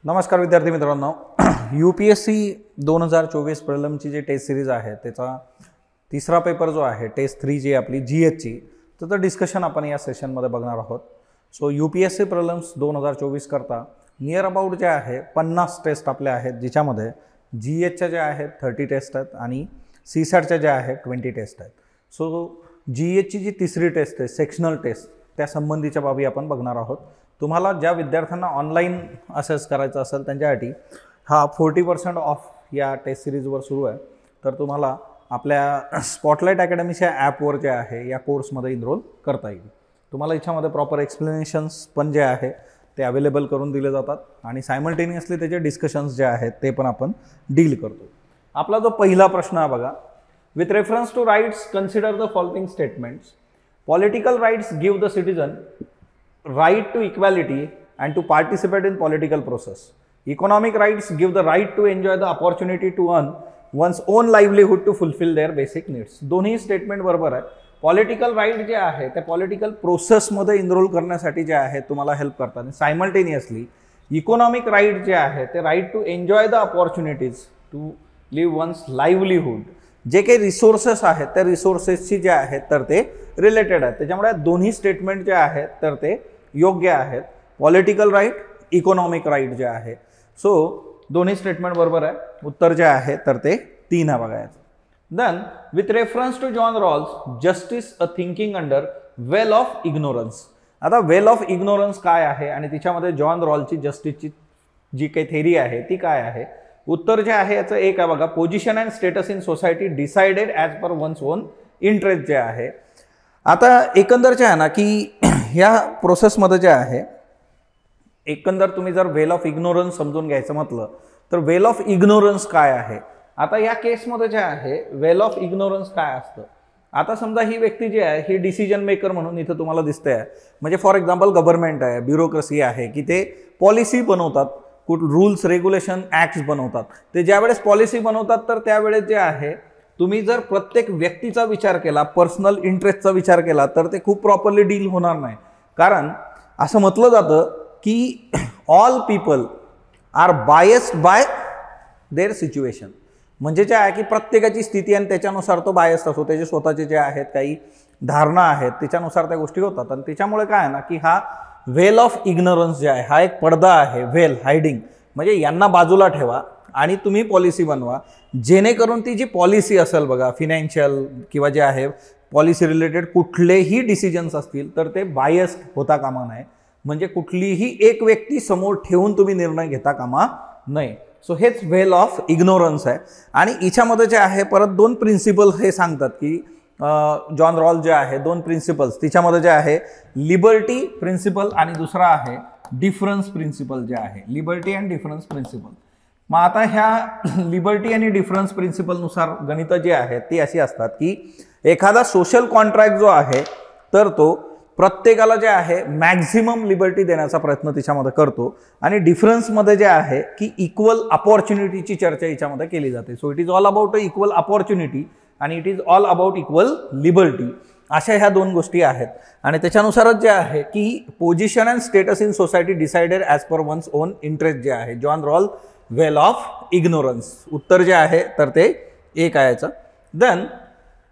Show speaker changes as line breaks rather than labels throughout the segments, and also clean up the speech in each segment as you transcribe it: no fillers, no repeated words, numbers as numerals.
नमस्कार विद्यार्थी मित्रांनो, UPSC 2024 प्रिलिमची जी टेस्ट सिरीज आहे त्याचा तिसरा पेपर जो आहे टेस्ट 3 जी आपली GHची त्याचं डिस्कशन आपण या सेशनमध्ये बघणार आहोत. सो UPSC प्रिलिम्स 2024 करता नियर अबाउट जे आहे 50 टेस्ट आपल्या आहेत, जिच्यामध्ये GHच्या ज्या आहेत 30 टेस्ट आहेत आणि CSATच्या ज्या आहेत 20 टेस्ट आहेत. सो GHची जी तिसरी टेस्ट आहे सेक्शनल टेस्ट त्या संबंधीच्या बाबी आपण बघणार आहोत. तुम्हाला ज्या विद्यार्थ्यांना ऑनलाईन असेस करायचं असेल त्यांच्यासाठी हा 40% ऑफ या टेस्ट सिरीजवर सुरू आहे. तर तुम्हाला आपल्या स्पॉटलाइट अकॅडमीच्या ॲपवर जे आहे या कोर्समध्ये इनरोल करता येईल. तुम्हाला याच्यामध्ये प्रॉपर एक्सप्लेनेशन्स पण जे आहे ते अवेलेबल करून दिले जातात आणि सायमल्टेनियसली त्याचे डिस्कशन्स जे आहेत ते पण आपण डील करतो. आपला जो पहिला प्रश्न आहे बघा, with reference to rights consider the following statements. Political rights give the citizen right to equality and to participate in political process. Economic rights give the right to enjoy the opportunity to earn one's own livelihood to fulfill their basic needs. दोन्ही statement बरोबर आहे. Political right जे आहे त्या political प्रोसेसमध्ये enrol करण्यासाठी जे आहे तुम्हाला हेल्प करतात आणि सायमल्टेनियसली इकॉनॉमिक राईट जे आहे ते right to enjoy the opportunities to live one's livelihood. जे काही रिसोर्सेस आहेत त्या रिसोर्सेसची जे आहेत तर ते रिलेटेड आहेत. त्याच्यामुळे दोन्ही स्टेटमेंट जे आहेत तर ते योग्य आहेत. पॉलिटिकल राईट, इकॉनॉमिक राईट जे आहे. सो दोन्ही स्टेटमेंट बरोबर आहे. उत्तर जे आहे तर ते 3 आहे बघायचं. Then with reference to John Rawls justice a thinking under veil of ignorance. आता वेल ऑफ इग्नोरन्स काय आहे आणि तिच्यामध्ये जॉन रॉलची जस्टिसची जी काही थेरी आहे ती काय आहे. उत्तर जे आहे याचं एक आहे बघा, position and status in society decided as per one's own interest जे आहे. आता एकंदर जे आहे ना की ह्या प्रोसेसमध्ये जे आहे एकंदर तुम्ही जर वेल ऑफ इग्नोरन्स समजून घ्यायचं म्हटलं तर वेल ऑफ इग्नोरन्स काय आहे. आता या केसमध्ये जे आहे वेल ऑफ इग्नोरन्स काय असतं. आता समजा ही व्यक्ती जी आहे ही डिसिजन मेकर म्हणून इथं तुम्हाला दिसते आहे. म्हणजे फॉर एक्झाम्पल गव्हर्नमेंट आहे, ब्युरोक्रेसी आहे की ते पॉलिसी बनवतात, रूल्स रेग्युलेशन ॲक्ट्स बनवतात. ते ज्यावेळेस पॉलिसी बनवतात तर त्यावेळेस जे आहे तुम्ही जर प्रत्येक व्यक्तीचा विचार केला, पर्सनल इंटरेस्टचा विचार केला तर ते खूप प्रॉपरली डील होणार नाही. कारण असं म्हटलं जातं की all people are biased by their situation. म्हणजे जे आहे की प्रत्येकाची स्थिती आणि त्याच्यानुसार तो बायस्ड असतो. त्याचे स्वतःचे जे आहेत काही धारणा आहेत त्याच्यानुसार त्या गोष्टी होतात. आणि त्याच्यामुळे काय आहे ना की हा वेल ऑफ इग्नोरन्स जे आहे हा एक पडदा आहे. वेल हायडिंग म्हणजे यांना बाजूला ठेवा आणि तुम्ही पॉलिसी बनवा, जेणेकरून ती जी पॉलिसी असेल बघा फिनान्शियल किंवा जे आहे पॉलिसी रिलेटेड कुठलेही डिसिजन्स असतील तर ते बायस्ड होता कामा नये. म्हणजे कुठलीही एक व्यक्ती समोर ठेवून तुम्ही निर्णय घेता कामा नये. सो हेच वेल ऑफ इग्नोरन्स आहे. आणि याच्यामध्ये जे आहे परत 2 प्रिन्सिपल हे सांगतात की जॉन रॉल जे आहे 2 प्रिन्सिपल्स तिच्यामध्ये जे आहे लिबर्टी प्रिन्सिपल आणि दुसरा आहे डिफरन्स प्रिन्सिपल जे आहे. Liberty and difference principle. मग आता ह्या लिबर्टी आणि डिफरन्स प्रिन्सिपलनुसार गणितं जी आहेत ती अशी असतात की एखादा सोशल कॉन्ट्रॅक्ट जो आहे तर तो प्रत्येकाला जे आहे मॅक्झिमम लिबर्टी देण्याचा प्रयत्न तिच्यामध्ये करतो. आणि डिफरन्समध्ये जे आहे की इक्वल अपॉर्च्युनिटीची चर्चा याच्यामध्ये केली जाते. So it is all about equal opportunity आणि it is all about equal liberty. अशा ह्या 2 गोष्टी आहेत. आणि त्याच्यानुसारच जे आहे की position and status in society decided as per one's own interest जे आहे John Rawls veil of ignorance. उत्तर जे आहे तर ते 1 आहे याचं. Then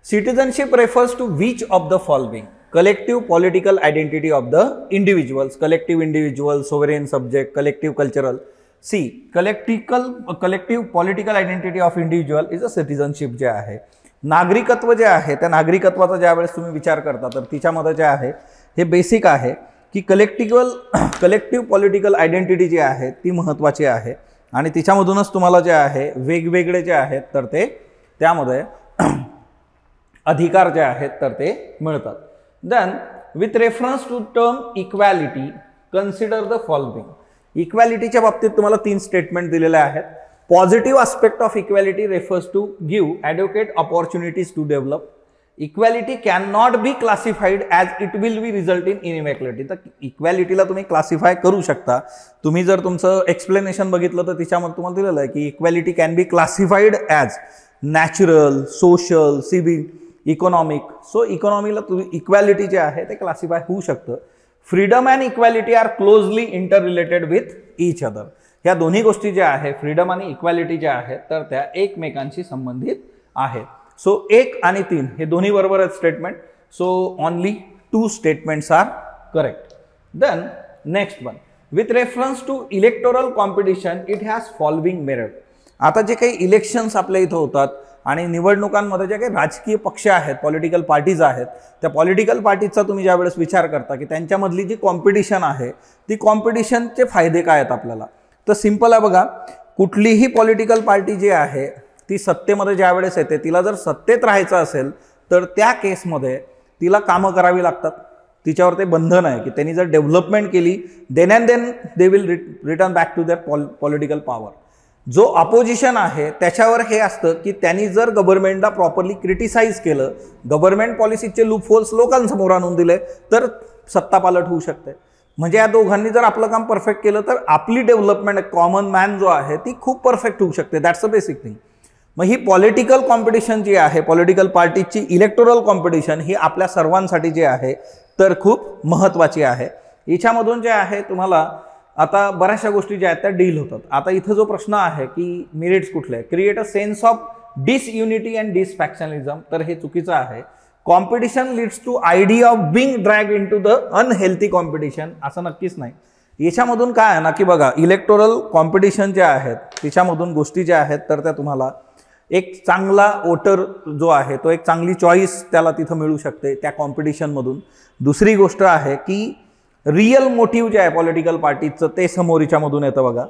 citizenship refers to which of the following. Collective political identity of the individuals. Collective individual, sovereign subject, collective cultural. See collective political identity of individual is a citizenship जे आहे. नागरिकत्व जे आहे त्या नागरिकत्वाचा ज्यावेळेस तुम्ही विचार करता तर तिच्यामध्ये जे आहे हे बेसिक आहे की कलेक्टिव्ह पॉलिटिकल आयडेंटिटी जी आहे ती महत्त्वाची आहे. आणि तिच्यामधूनच तुम्हाला जे आहे वेगवेगळे जे आहेत तर ते त्यामध्ये अधिकार जे आहेत तर ते मिळतात. Then with reference to term equality consider the following. इक्वॅलिटीच्या बाबतीत तुम्हाला 3 स्टेटमेंट दिलेले आहेत. Positive aspect of equality refers to give advocate opportunities to develop. Equality can not be classified as it will be result in inequality. तर इक्वॅलिटीला तुम्ही classify करू शकता. तुम्ही जर तुमचं एक्सप्लेनेशन बघितलं तर तिच्यामध्ये तुम्हाला दिलेलं आहे की equality can be classified as natural, social, civil, economic. So इकॉनॉमीला तुम्ही इक्वॅलिटी जे आहे ते क्लासिफाय होऊ शकतं. Freedom and equality are closely interrelated with each other. ह्या दोन्ही गोष्टी ज्या आहेत, फ्रीडम आणि इक्वॅलिटी ज्या आहेत, तर त्या एकमेकांशी संबंधित आहेत. सो 1 आणि 3 हे दोन्ही बरोबर आहेत statement. So only 2 statements are correct. Then next one, with reference to electoral competition it has following merit. आता जे काही इलेक्शन्स आपल्या इथं होतात आणि निवडणुकांमध्ये जे काही राजकीय पक्ष आहेत, पॉलिटिकल पार्टीज आहेत, त्या पॉलिटिकल पार्टीजचा तुम्ही ज्यावेळेस विचार करता की त्यांच्यामधली जी कॉम्पिटिशन आहे ती कॉम्पिटिशनचे फायदे काय आहेत आपल्याला, तर सिंपल आहे बघा. कुठलीही पॉलिटिकल पार्टी जी आहे ती सत्तेमध्ये ज्या वेळेस येते, तिला जर सत्तेत राहायचं असेल तर त्या केसमध्ये तिला कामं करावी लागतात. तिच्यावर ते बंधन आहे की त्यांनी जर डेव्हलपमेंट केली then and then they will return back to their political power. जो अपोजिशन आहे त्याच्यावर हे असतं की त्यांनी जर गव्हर्नमेंटला प्रॉपरली क्रिटिसाइज केलं, गव्हर्नमेंट पॉलिसीचे लूपहोल्स लोकांसमोर आणून दिले, तर सत्ता पालट होऊ शकते. म्हणजे या दोघांनी जर आपलं काम परफेक्ट केलं तर आपली डेव्हलपमेंट, कॉमन मॅन जो आहे ती खूप परफेक्ट होऊ शकते. That's a basic thing. मग ही पॉलिटिकल कॉम्पिटिशन जी आहे, पॉलिटिकल पार्टीची इलेक्टोरल कॉम्पिटिशन, ही आपल्या सर्वांसाठी जे आहे तर खूप महत्त्वाची आहे. याच्यामधून जे आहे तुम्हाला आता बऱ्याचशा गोष्टी ज्या आहेत त्या डील होतात. आता इथं जो प्रश्न आहे की मेरिट्स कुठले, create a sense of disunity and disfactionalism, तर हे चुकीचं आहे. Competition leads to idea of being drag into the unhealthy competition, असं नक्कीच नाही. याच्यामधून काय आहे ना की बघा, इलेक्टोरल कॉम्पिटिशन ज्या आहेत त्याच्यामधून गोष्टी ज्या आहेत तर त्या तुम्हाला एक चांगला वोटर जो आहे तो एक चांगली चॉईस त्याला तिथं मिळू शकते त्या कॉम्पिटिशनमधून. दुसरी गोष्ट आहे की रिअल मोटिव्ह जे आहे पॉलिटिकल पार्टीचं ते समोर याच्यामधून येतं बघा.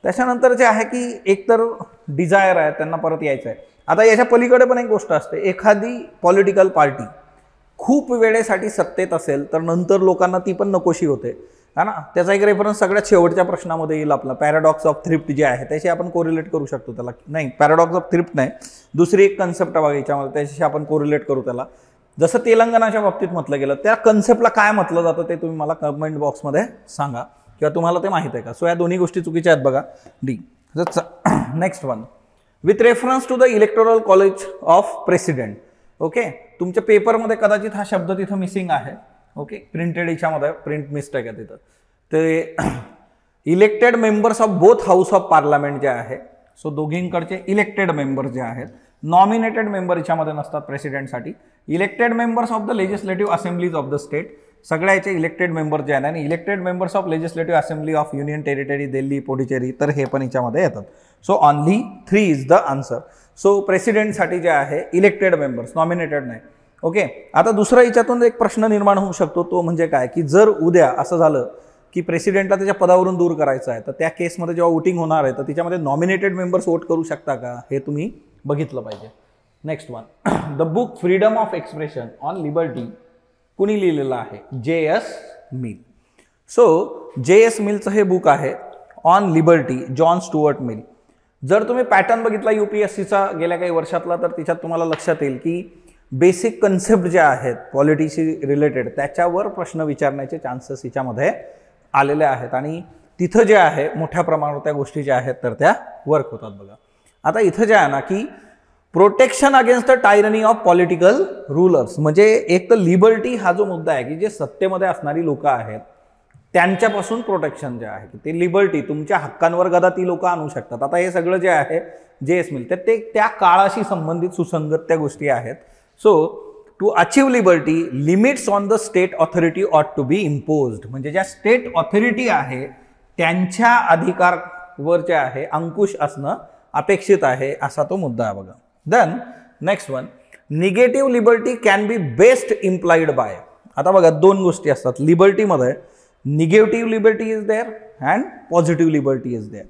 त्याच्यानंतर जे आहे की एकतर डिझायर आहे, त्यांना परत यायचं आहे. आता याच्या पलीकडे पण एक गोष्ट असते, एखादी पॉलिटिकल पार्टी खूप वेळेसाठी सत्तेत असेल तर नंतर लोकांना ती पण नकोशी होते, है ना. त्याचा एक रेफरन्स सगळ्यात शेवटच्या प्रश्नामध्ये येईल आपला, पॅराडॉक्स ऑफ थ्रिफ्ट जे आहे त्याशी आपण कोरिलेट करू शकतो त्याला. नाही, पॅराडॉक्स ऑफ थ्रिफ्ट नाही, दुसरी एक कन्सेप्ट बघा याच्यामध्ये, त्याच्याशी आपण कोरिलेट करू त्याला. जसं तेलंगणाच्या बाबतीत म्हटलं गेलं, त्या कन्सेप्टला काय म्हटलं जातं ते तुम्ही मला कमेंट बॉक्समध्ये सांगा, किंवा तुम्हाला ते माहीत आहे का. सो या दोन्ही गोष्टी चुकीच्या आहेत बघा. D. Next one, with reference to the electoral college of president. Okay, तुमच्या पेपरमध्ये कदाचित हा शब्द तिथं मिसिंग आहे. ओके, प्रिंटेड याच्यामध्ये प्रिंट मिस्टेक आहे तिथं. ते elected members of both house of parliament जे आहे, सो दोघींकडचे इलेक्टेड मेंबर्स जे आहेत, नॉमिनेटेड मेंबर याच्यामध्ये नसतात प्रेसिडेंटसाठी. Elected members of the legislative assemblies of the state, सगळ्या याचे इलेक्टेड मेंबर्स जे आहेत, आणि elected members of legislative assembly of union territory Delhi, Puducherry, तर हे पण याच्यामध्ये येतात. So only 3 is the answer. सो प्रेसिडेंटसाठी जे आहे इलेक्टेड मेंबर्स, नॉमिनेटेड नाही. ओके, आता दुसरा याच्यातून एक प्रश्न निर्माण होऊ शकतो, तो म्हणजे काय की जर उद्या असं झालं की प्रेसिडेंटला त्याच्या पदावरून दूर करायचं आहे, तर त्या केसमध्ये जेव्हा वोटिंग होणार आहे तर त्याच्यामध्ये नॉमिनेटेड मेंबर्स वोट करू शकता का, हे तुम्ही बघितलं पाहिजे. Next one, the book freedom of expression on liberty कुणी लिहिलेलं आहे, J.S. मिल. So J.S. मिलचं हे बुक आहे on liberty, John Stuart Mill. जर तुम्ही पॅटर्न बघितला UPSCचा गेल्या काही वर्षातला, तर त्याच्यात तुम्हाला लक्षात येईल की बेसिक कन्सेप्ट ज्या आहेत पॉलिटिक्सशी रिलेटेड त्याच्यावर प्रश्न विचारण्याचे चान्सेस याच्यामध्ये आलेले आहेत, आणि तिथं जे आहे मोठ्या प्रमाणावर त्या गोष्टी ज्या आहेत तर त्या वर्क होतात बघा. आता इथं जे आहे ना की protection against the tyranny of political rulers, म्हणजे एक तर लिबर्टी हा जो मुद्दा आहे की जे सत्तेमध्ये असणारी लोक आहेत त्यांच्यापासून प्रोटेक्शन जे आहे, ते लिबर्टी, तुमच्या हक्कांवर गदा ती लोक आणू शकतात. आता हे सगळं जे आहे J.S. मिल, तर ते त्या काळाशी संबंधित सुसंगत त्या गोष्टी आहेत. So to achieve liberty limits on the state authority ought to be imposed, म्हणजे ज्या स्टेट ऑथॉरिटी आहे त्यांच्या अधिकारवर जे आहे अंकुश असणं अपेक्षित आहे, असा तो मुद्दा आहे बघा. Then next one, negative liberty can be best implied by. आता बघा दोन गोष्टी असतात लिबर्टीमध्ये, negative liberty is there and positive liberty is there.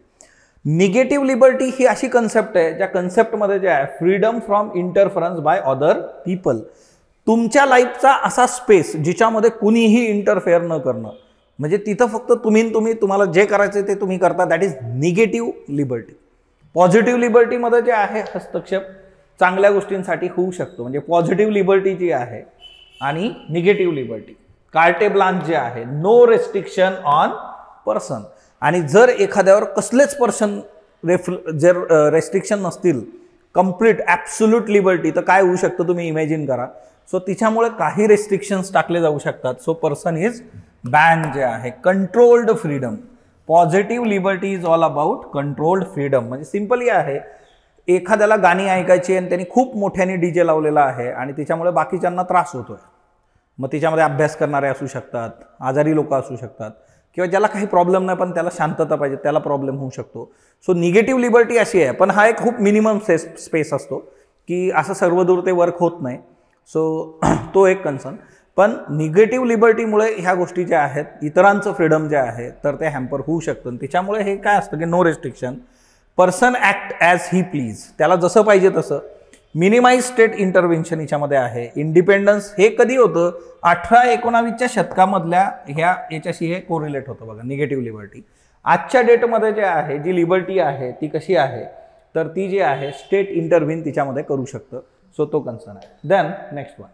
Negative liberty ही अशी कन्सेप्ट आहे ज्या कन्सेप्टमध्ये जे आहे freedom from interference by other people, तुमच्या लाईफचा असा स्पेस जिच्यामध्ये कुणीही इंटरफेअर न करणं, म्हणजे तिथं फक्त तुम्हाला जे करायचं ते तुम्ही करता, that is negative liberty. Positive लिबर्टीमध्ये जे आहे हस्तक्षेप चांगल्या गोष्टींसाठी होऊ शकतो, म्हणजे पॉझिटिव्ह लिबर्टी जी आहे आणि निगेटिव्ह लिबर्टी. कार्टे ब्लांच जे आहे, नो रेस्ट्रिक्शन ऑन पर्सन, आणि जर एखाद्यावर कसलेच पर्सन जर रेस्ट्रिक्शन नसतील, कंप्लीट ॲब्सोल्यूट लिबर्टी, तर काय होऊ शकतं तुम्ही इमॅजिन करा. सो तिच्यामुळे काही रेस्ट्रिक्शन्स टाकले जाऊ शकतात. सो पर्सन इज बॅन जे आहे controlled freedom. Positive liberty is all about controlled freedom. म्हणजे सिंपली आहे, एखाद्याला गाणी ऐकायची आणि त्यांनी खूप मोठ्याने डीजे लावलेला आहे आणि त्याच्यामुळे बाकीच्यांना त्रास होतोय. मग त्याच्यामध्ये अभ्यास करणारे असू शकतात, आजारी लोक असू शकतात, किंवा ज्याला काही प्रॉब्लेम नाही पण त्याला शांतता पाहिजे त्याला प्रॉब्लेम होऊ शकतो. सो निगेटिव्ह लिबर्टी अशी आहे, पण हा एक खूप मिनिमम स्पेस असतो की असं सर्वदूर ते वर्क होत नाही. सो तो एक कन्सर्न. पण निगेटिव्ह लिबर्टीमुळे ह्या गोष्टी ज्या आहेत, इतरांचं फ्रीडम जे आहे तर ते हॅम्पर होऊ शकतं. त्याच्यामुळे हे काय असतं की no restriction, person act as he please, त्याला जसं पाहिजे तसं. मिनिमाइज स्टेट इंटरव्हेन्शन याच्यामध्ये आहे. इंडिपेंडन्स हे कधी होतं, 18-19च्या शतकामधल्या याच्याशी हे कोरिलेट होतं बघा, निगेटिव्ह लिबर्टी. आजच्या डेटमध्ये जे आहे जी लिबर्टी आहे ती कशी आहे, तर ती जी आहे स्टेट इंटरव्हीन तिच्यामध्ये करू शकतं. सो तो कन्सर्न आहे. Then next one,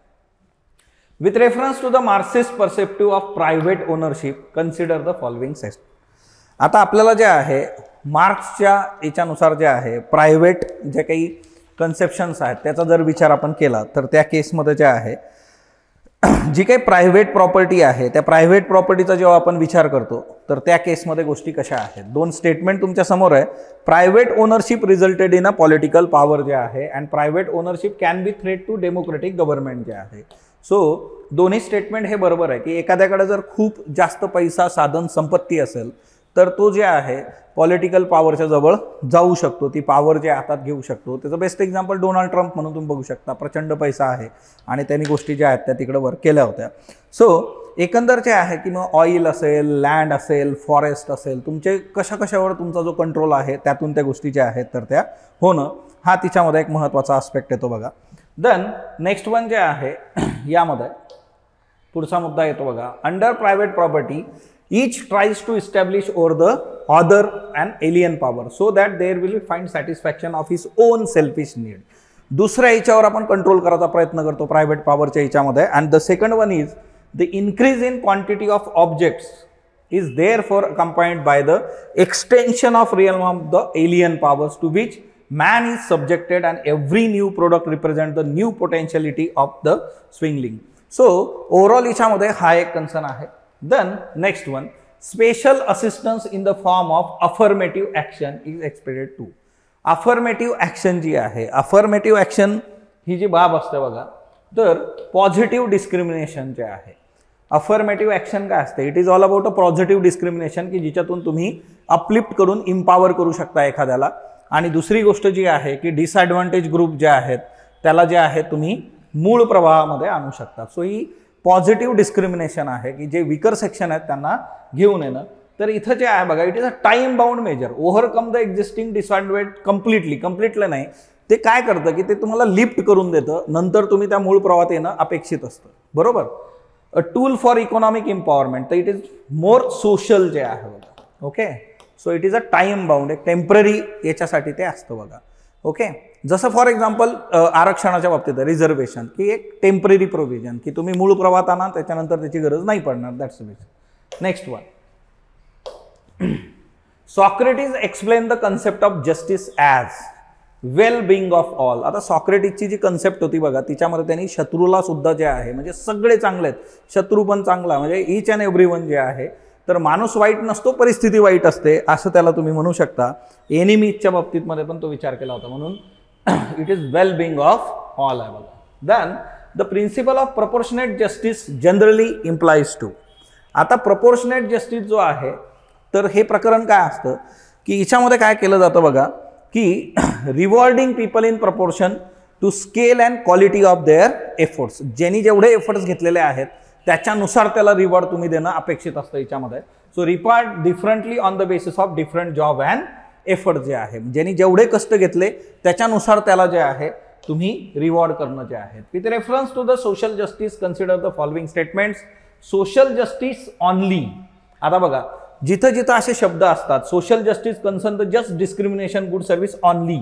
with reference to the Marxist perspective of private ownership consider the following sets. आता आपल्याला जे आहे मार्क्सच्या याच्यानुसार जे आहे प्रायव्हेट जे काही कन्सेप्शन्स आहेत त्याचा जर विचार आपण केला तर त्या केसमध्ये जे आहे जी काही प्रायव्हेट प्रॉपर्टी आहे त्या प्रायव्हेट प्रॉपर्टीचा जेव्हा आपण विचार करतो तर त्या केसमध्ये गोष्टी कशा आहेत. दोन स्टेटमेंट तुमच्या समोर आहे. Private ownership resulted in a political power जे आहे and private ownership can be threat to democratic government जे आहे. सो दोन्ही स्टेटमेंट हे बरोबर आहे की एखाद्याकडे जर खूप जास्त पैसा, साधन, संपत्ती असेल तर तो जे आहे पॉलिटिकल पॉवरच्या जवळ जाऊ शकतो, ती पॉवर जे हातात घेऊ शकतो. त्याचं बेस्ट एक्झाम्पल डोनाल्ड ट्रम्प म्हणून तुम्ही बघू शकता. प्रचंड पैसा आहे आणि त्यांनी गोष्टी ज्या आहेत त्या तिकडे वर्क केल्या होत्या. सो एकंदर जे आहे की मग ऑइल असेल, लँड असेल, फॉरेस्ट असेल, तुमचे कशावर तुमचा जो कंट्रोल आहे त्यातून त्या गोष्टी ज्या आहेत तर त्या होणं हा तिच्यामध्ये एक महत्त्वाचा आस्पेक्ट येतो बघा. देन नेक्स्ट वन जे आहे यामध्ये पुढचा मुद्दा येतो बघा, under private property each tries to establish over the other an alien power so that there will find satisfaction of his own selfish need. दुसऱ्या याच्यावर आपण कंट्रोल करायचा प्रयत्न करतो प्रायव्हेट पॉवरच्या याच्यामध्ये. And the second one is the increase in quantity of objects is there for accompanied by the extension of realm of the alien powers to which man is subjected and every new product represent the new potentiality of the swingling. So overall याच्यामध्ये हा एक concern आहे. Then next one, special assistance in the form of affirmative action is expected too. Affirmative action जी आहे, affirmative action ही जी बाब असते बघा, तर positive discrimination जे आहे. अफर्मेटिव्ह ॲक्शन काय असते, it is all about a positive discrimination की जिच्यातून तुम्ही अपलिफ्ट करून इम्पॉवर करू शकता एखाद्याला. आणि दुसरी गोष्ट जी आहे की डिसएडव्हान्टेज ग्रुप जे आहेत त्याला जे आहे तुम्ही मूळ प्रवाहामध्ये आणू शकता. सो ही पॉझिटिव्ह डिस्क्रिमिनेशन आहे की जे विकर सेक्शन आहेत त्यांना घेऊन येणं. तर इथं जे आहे बघा, it is a time bound measure, overcome the existing disadvantage completely नाही. ते काय करतं की ते तुम्हाला लिफ्ट करून देतं, नंतर तुम्ही त्या मूळ प्रवाहात येणं अपेक्षित असतं. बरोबर. A tool for economic empowerment, तर इट इज मोर सोशल जे आहे बघा. Okay. So it is a time bound, एक टेम्पररी याच्यासाठी ते असतं बघा. ओके. जसं फॉर एक्झाम्पल आरक्षणाच्या बाबतीत रिझर्वेशन की एक टेम्पररी प्रोव्हिजन की तुम्ही मूळ प्रवाहात आणा त्याच्यानंतर त्याची गरज नाही पडणार. That's basic. Next one, Socrates explain the concept of justice as well being of all. आता सॉक्रेटिसची जी कन्सेप्ट होती बघा तिच्यामध्ये त्यांनी शत्रूला सुद्धा जे आहे म्हणजे सगळे चांगले आहेत, शत्रू पण चांगला म्हणजे इच अँड एव्हरी वन जे आहे, तर माणूस वाईट नसतो, परिस्थिती वाईट असते असं त्याला तुम्ही म्हणू शकता. एनिमीजच्या बाबतीत मध्ये पण तो विचार केला होता. म्हणून it is well being of all आहे बघा. Then the principle of proportionate justice generally implies to. आता प्रपोर्शनेट जस्टिस जो आहे तर हे प्रकरण काय असतं की याच्यामध्ये काय केलं जातं बघा की rewarding people in proportion to scale and quality of their efforts. ज्यांनी जेवढे एफर्ट्स घेतलेले आहेत त्याच्यानुसार त्याला रिवॉर्ड तुम्ही देणं अपेक्षित असतं याच्यामध्ये. So reward differently on the basis of different job and effort जे आहे, ज्यांनी जेवढे कष्ट घेतले त्याच्यानुसार त्याला जे आहे तुम्ही रिवॉर्ड करणं जे आहे. With reference to the social justice consider the following statements. Social justice only. आता बघा जिथं जिथं असे शब्द असतात, social justice concern the just discrimination good service only,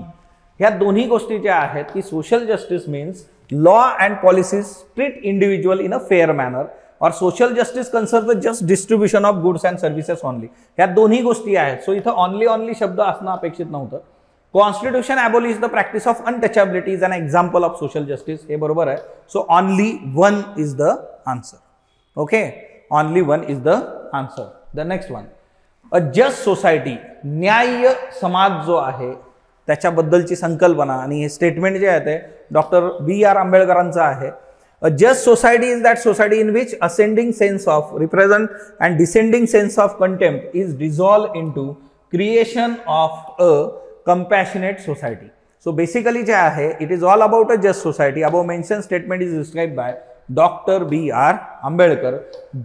ह्या दोन्ही गोष्टी ज्या आहेत की social justice means law and policies treat individual in a fair manner or social justice concerns the just distribution of goods and services only. ह्या दोन्ही गोष्टी आहेत. सो इथं ऑनली शब्द असणं अपेक्षित नव्हतं. Constitution abolish the practice of untouchability is an example of social justice. हे बरोबर आहे. So only one is the answer. Okay. Only one is the answer. The next one, a just society, न्याय्य समाज जो आहे त्याच्याबद्दलची संकल्पना आणि हे स्टेटमेंट जे आहे ते डॉक्टर B.R. आंबेडकरांचं आहे. A just society is that society in which ascending sense of represent and descending sense of contempt is dissolve in to creation of a compassionate society. So basically जे आहे, it is all about a just society. Above mentioned statement is described by Dr. B.R. Ambedkar.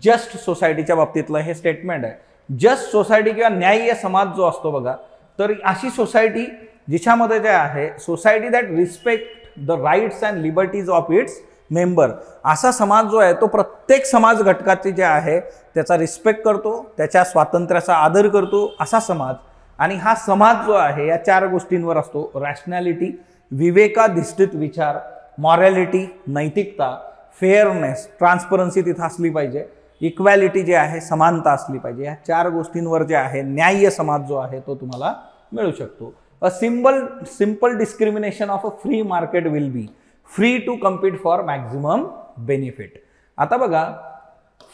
Just सोसायटीच्या बाबतीतलं हे statement आहे. Just society किंवा न्याय्य समाज जो असतो बघा, तर अशी सोसायटी जिच्यामध्ये जे आहे society that respect the rights and liberties of its member. असा समाज जो आहे तो प्रत्येक समाज घटकाची जे आहे त्याचा रिस्पेक्ट करतो, त्याच्या स्वातंत्र्याचा आदर करतो असा समाज. आणि हा समाज जो आहे या 4 गोष्टींवर असतो. रॅशनॅलिटी, विवेकाधिष्ठित विचार, मॉरॅलिटी, नैतिकता, फेअरनेस, ट्रान्सपरन्सी तिथं असली पाहिजे, इक्वॅलिटी जे आहे समानता असली पाहिजे. या 4 गोष्टींवर जे आहे न्याय्य समाज जो आहे तो तुम्हाला मिळू शकतो. A simple discrimination of a free market will be free to compete for maximum benefit. आता बघा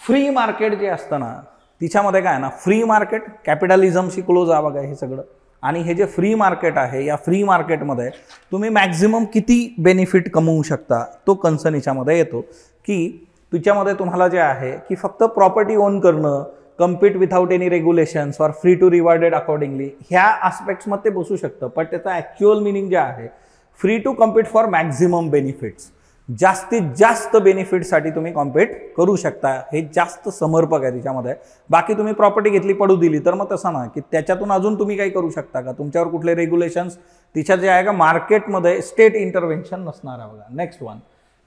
फ्री मार्केट जे असतं ना तिच्यामध्ये काय ना, फ्री मार्केट कॅपिटलिझमशी क्लोज आहे बघा हे सगळं. आणि हे जे फ्री मार्केट आहे या फ्री मार्केटमध्ये तुम्ही मॅक्झिमम किती बेनिफिट कमवू शकता तो कन्सर्न याच्यामध्ये येतो. की तिच्यामध्ये तुम्हाला जे आहे की फक्त प्रॉपर्टी ओन करणं, compete without any regulations or free to rewarded accordingly, ह्या आस्पेक्ट्समध्ये ते बसू शकतं. पण त्याचा ॲक्च्युअल मिनिंग जे आहे free to compete for maximum benefits, जास्तीत जास्त बेनिफिटसाठी तुम्ही कॉम्पीट करू शकता. हे जास्त समर्पक आहे तिच्यामध्ये. बाकी तुम्ही प्रॉपर्टी घेतली पडू दिली तर मग तसं ना की त्याच्यातून अजून तुम्ही काही करू शकता का, तुमच्यावर कुठले रेग्युलेशन्स तिच्यात जे आहे का मार्केटमध्ये स्टेट इंटरव्हेन्शन नसणार आहे बघा. Next one,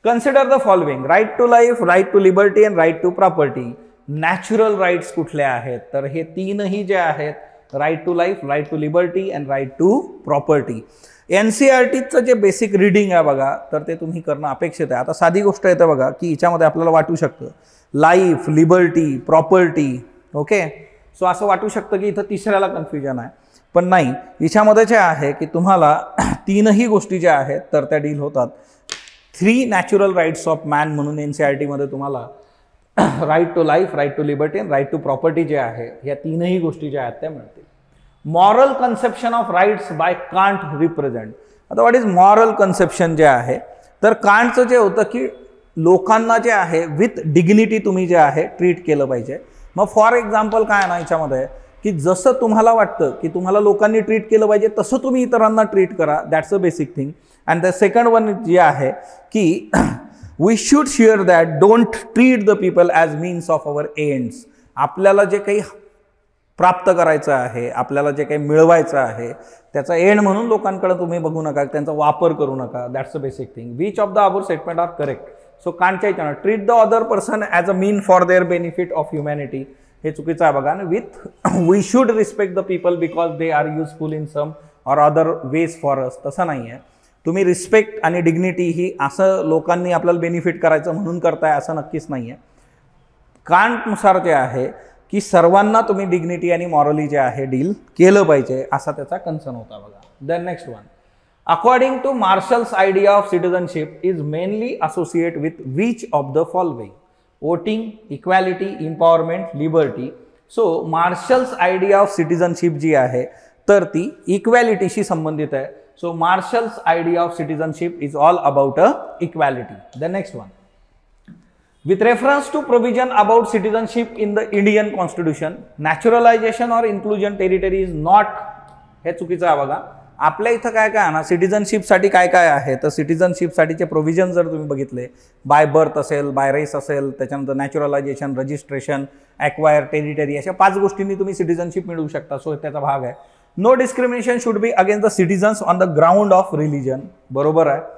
consider the following, right to life, right to liberty and right to property. Natural rights कुठले आहेत, तर हे 3ही जे आहेत, right to life, right to liberty and right to property. NCERTचं जे बेसिक रिडिंग आहे बघा तर ते तुम्ही करणं अपेक्षित आहे. आता साधी गोष्ट येते बघा की हिच्यामध्ये आपल्याला वाटू शकतं life, liberty, property, okay. So असं वाटू शकतं की इथं तिसऱ्याला कन्फ्युजन आहे, पण नाही. हिच्यामध्ये जे आहे की तुम्हाला 3ही गोष्टी ज्या आहेत तर त्या डील होतात. 3 नॅचरल राईट्स ऑफ मॅन म्हणून NCERTमध्ये तुम्हाला right to life, right to liberty and right to property जे आहे या 3ही गोष्टी ज्या आहेत त्या मिळतील. Moral conception of rights by Kant represent. आता व्हॉट इज मॉरल कन्सेप्शन जे आहे तर कांटचं जे होतं की लोकांना जे आहे विथ डिग्निटी तुम्ही जे आहे ट्रीट केलं पाहिजे. मग फॉर एक्झाम्पल काय आहे ना याच्यामध्ये की जसं तुम्हाला वाटतं की तुम्हाला लोकांनी ट्रीट केलं पाहिजे तसं तुम्ही इतरांना ट्रीट करा. That's a basic thing. And the second one जे आहे की we should share that don't treat the people as means of our ends. आपल्याला जे काही प्राप्त करायचं आहे, आपल्याला जे काही मिळवायचं आहे त्याचा एंड म्हणून लोकांकडे तुम्ही बघू नका, त्यांचा वापर करू नका. That's a basic thing. Which of the above statement are correct. So कांटच्या याच्यानं treat the other person as a mean for their benefit of humanity हे चुकीचं आहे बघा. आणि with we should respect the people because they are useful in some or other ways for us. तसं नाही आहे. तुम्ही रिस्पेक्ट आणि डिग्निटी ही असं लोकांनी आपल्याला बेनिफिट करायचं म्हणून करताय असं नक्कीच नाही आहे. कांटनुसार जे आहे की सर्वांना तुम्ही डिग्निटी आणि मॉरली जे आहे डील केलं पाहिजे असा त्याचा कन्सर्न होता बघा. The next one, according to Marshall's idea of citizenship is mainly associate with which of the following, voting, equality, empowerment, liberty. So Marshall's idea of citizenship जी आहे तर ती इक्वॅलिटीशी संबंधित आहे. So Marshall's idea of citizenship is all about a equality. The next one, with reference to provision about citizenship in the Indian Constitution, naturalization or inclusion territory is not, हे चुकीचं आहे बघा. आपल्या इथं काय काय आहे ना सिटिझनशिपसाठी काय काय आहे तर सिटिझनशिपसाठीचे प्रोव्हिजन जर तुम्ही बघितले बाय बर्थ असेल, बाय रेस असेल, त्याच्यानंतर नॅचरलायझेशन, रजिस्ट्रेशन, ॲक्वायर टेरिटरी, अशा 5 गोष्टींनी तुम्ही सिटिझनशिप मिळवू शकता. सो त्याचा भाग आहे. No discrimination should be against the citizens on the ground of religion. बरोबर आहे.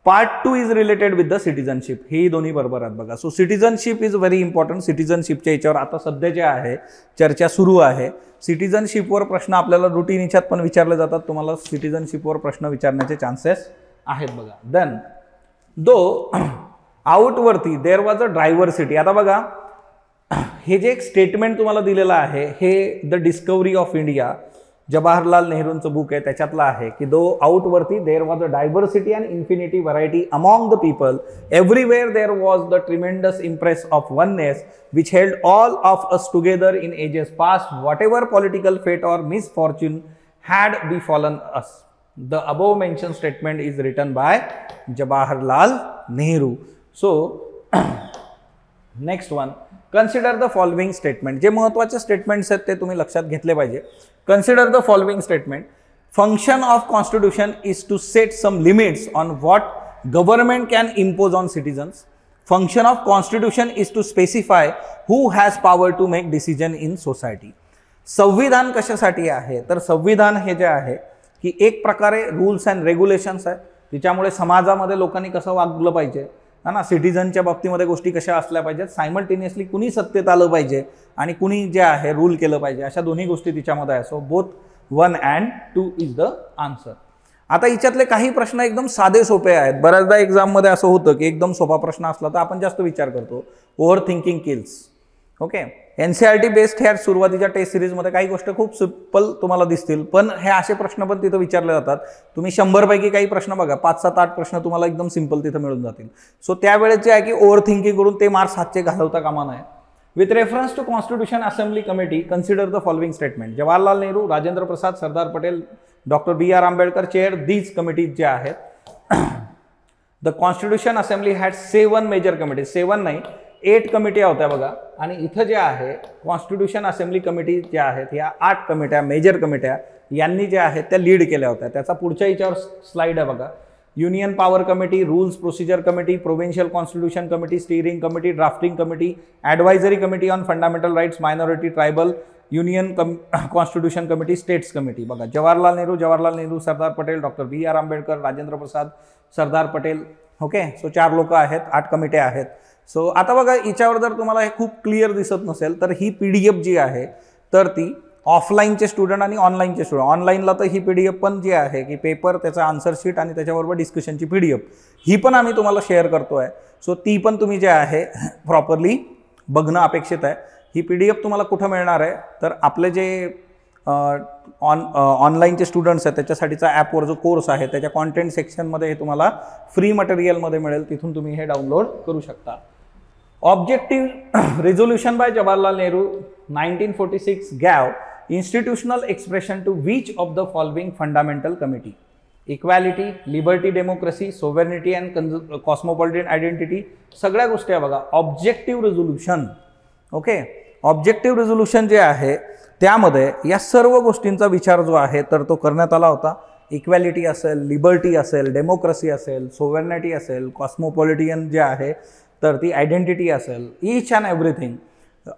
Part 2 is related with the citizenship. हे दोन्ही बरोबर आहेत बघा. So citizenship is very important. सिटिझनशिपच्या याच्यावर आता सध्या जे आहे चर्चा सुरू आहे. सिटिझनशिपवर प्रश्न आपल्याला रुटीन याच्यात पण विचारले जातात. तुम्हाला सिटिझनशिपवर प्रश्न विचारण्याचे चान्सेस आहेत बघा. Then though outwardly there was a diversity. आता बघा हे जे एक स्टेटमेंट तुम्हाला दिलेलं आहे हे the discovery of India Jawaharlal नेहरूंचं बुक आहे त्याच्यातलं आहे की though outwardly there was a diversity and infinity variety among the people everywhere there was the tremendous impress of oneness which held all of us together in ages past whatever political fate or misfortune had befallen us. The above mentioned statement is written by Jawaharlal Nehru. So next one, consider the following statement. जे महत्त्वाचे statements आहेत ते तुम्ही लक्षात घेतले पाहिजे. Consider the following statement. Function of constitution is to set some limits on what government can impose on citizens. Function of constitution is to specify who has power to make decision in society. संविधान कशासाठी आहे तर संविधान हे जे आहे की एक प्रकारे रूल्स अँड रेग्युलेशन्स आहे त्याच्यामुळे समाजामध्ये लोकांनी कसं वागलं पाहिजे है ना सिटीजनच्या बाबतीमध्ये गोष्टी कशा असल्या पाहिजेत सायमल्टेनियसली कुणी सत्तेत आलं पाहिजे आणि कुणी जे आहे रूल केलं पाहिजे अशा दोन्ही गोष्टी तिच्यामध्ये आहे so both 1 and 2 is the answer. आता हिच्यातले काही प्रश्न एकदम साधे सोपे आहेत. बऱ्याचदा एक्झाममध्ये असं होतं की एकदम सोपा प्रश्न असला तर आपण जास्त विचार करतो over thinking kills. Okay NCERT based ह्या सुरुवातीच्या टेस्ट सिरीजमध्ये काही गोष्ट खूप सिंपल तुम्हाला दिसतील पण हे असे प्रश्न पण तिथं विचारले जातात. तुम्ही 100 पैकी काही प्रश्न बघा 5, 7, 8 प्रश्न तुम्हाला एकदम सिंपल तिथं मिळून जातील. सो त्यावेळेस जे आहे की ओव्हर थिंकिंग करून ते मार्क्स हातचे घालवता कामा नये. With reference to constitution assembly committee consider the following statement. Jawaharlal Nehru, Rajendra Prasad, Sardar Patel, doctor BR Ambedkar chair these committees जे आहेत. The constitution assembly had 7 major committees 7 नाही 8 कमिट्या होत्या बघा आणि इथं जे आहे कॉन्स्टिट्यूशन असेंब्ली कमिटी ज्या आहेत ह्या 8 कमिट्या मेजर कमिट्या यांनी ज्या आहेत त्या लीड केल्या होत्या. त्याचा पुढच्या याच्यावर स्लाइड आहे बघा. Union power committee, rules procedure committee, provincial constitution committee, steering committee, drafting committee, advisory committee on fundamental rights, minority, tribal, union constitution committee, states committee. बघा Jawaharlal Nehru, Sardar Patel, doctor BR Ambedkar, Rajendra Prasad, Sardar Patel. Okay so 4 लोक आहेत 8 कमिट्या आहेत. सो आता बघा हिच्यावर जर तुम्हाला हे खूप क्लिअर दिसत नसेल तर ही PDF जी आहे तर ती ऑफलाईनचे स्टुडंट आणि ऑनलाईनचे स्टुडंट ऑनलाईनला तर ही PDF पण जी आहे की पेपर त्याचा आन्सर शीट आणि त्याच्याबरोबर डिस्कशनची PDF ही पण आम्ही तुम्हाला शेअर करतो आहे. सो ती पण तुम्ही जे आहे प्रॉपरली बघणं अपेक्षित आहे. ही PDF तुम्हाला कुठं मिळणार आहे तर आपले जे ऑनलाईनचे स्टुडंट्स आहेत त्याच्यासाठीचा ॲपवर जो कोर्स आहे त्याच्या कॉन्टेंट सेक्शनमध्ये हे तुम्हाला फ्री मटेरियलमध्ये मिळेल. तिथून तुम्ही हे डाउनलोड करू शकता. Objective resolution by Jawaharlal Nehru 1946 gave institutional expression to which of the following fundamental committee? Equality, liberty, democracy, sovereignty and cosmopolitan identity. सगळ्या गोष्टी आहे बघा objective resolution. Okay objective resolution जे आहे त्यामध्ये या सर्व गोष्टींचा विचार जो आहे तर तो करण्यात आला होता. इक्वॅलिटी असेल, लिबर्टी असेल, डेमोक्रेसी असेल, सोव्हर्निटी असेल, कॉस्मोपॉलिटियन जे आहे तर ती आयडेंटिटी असेल, each and everything.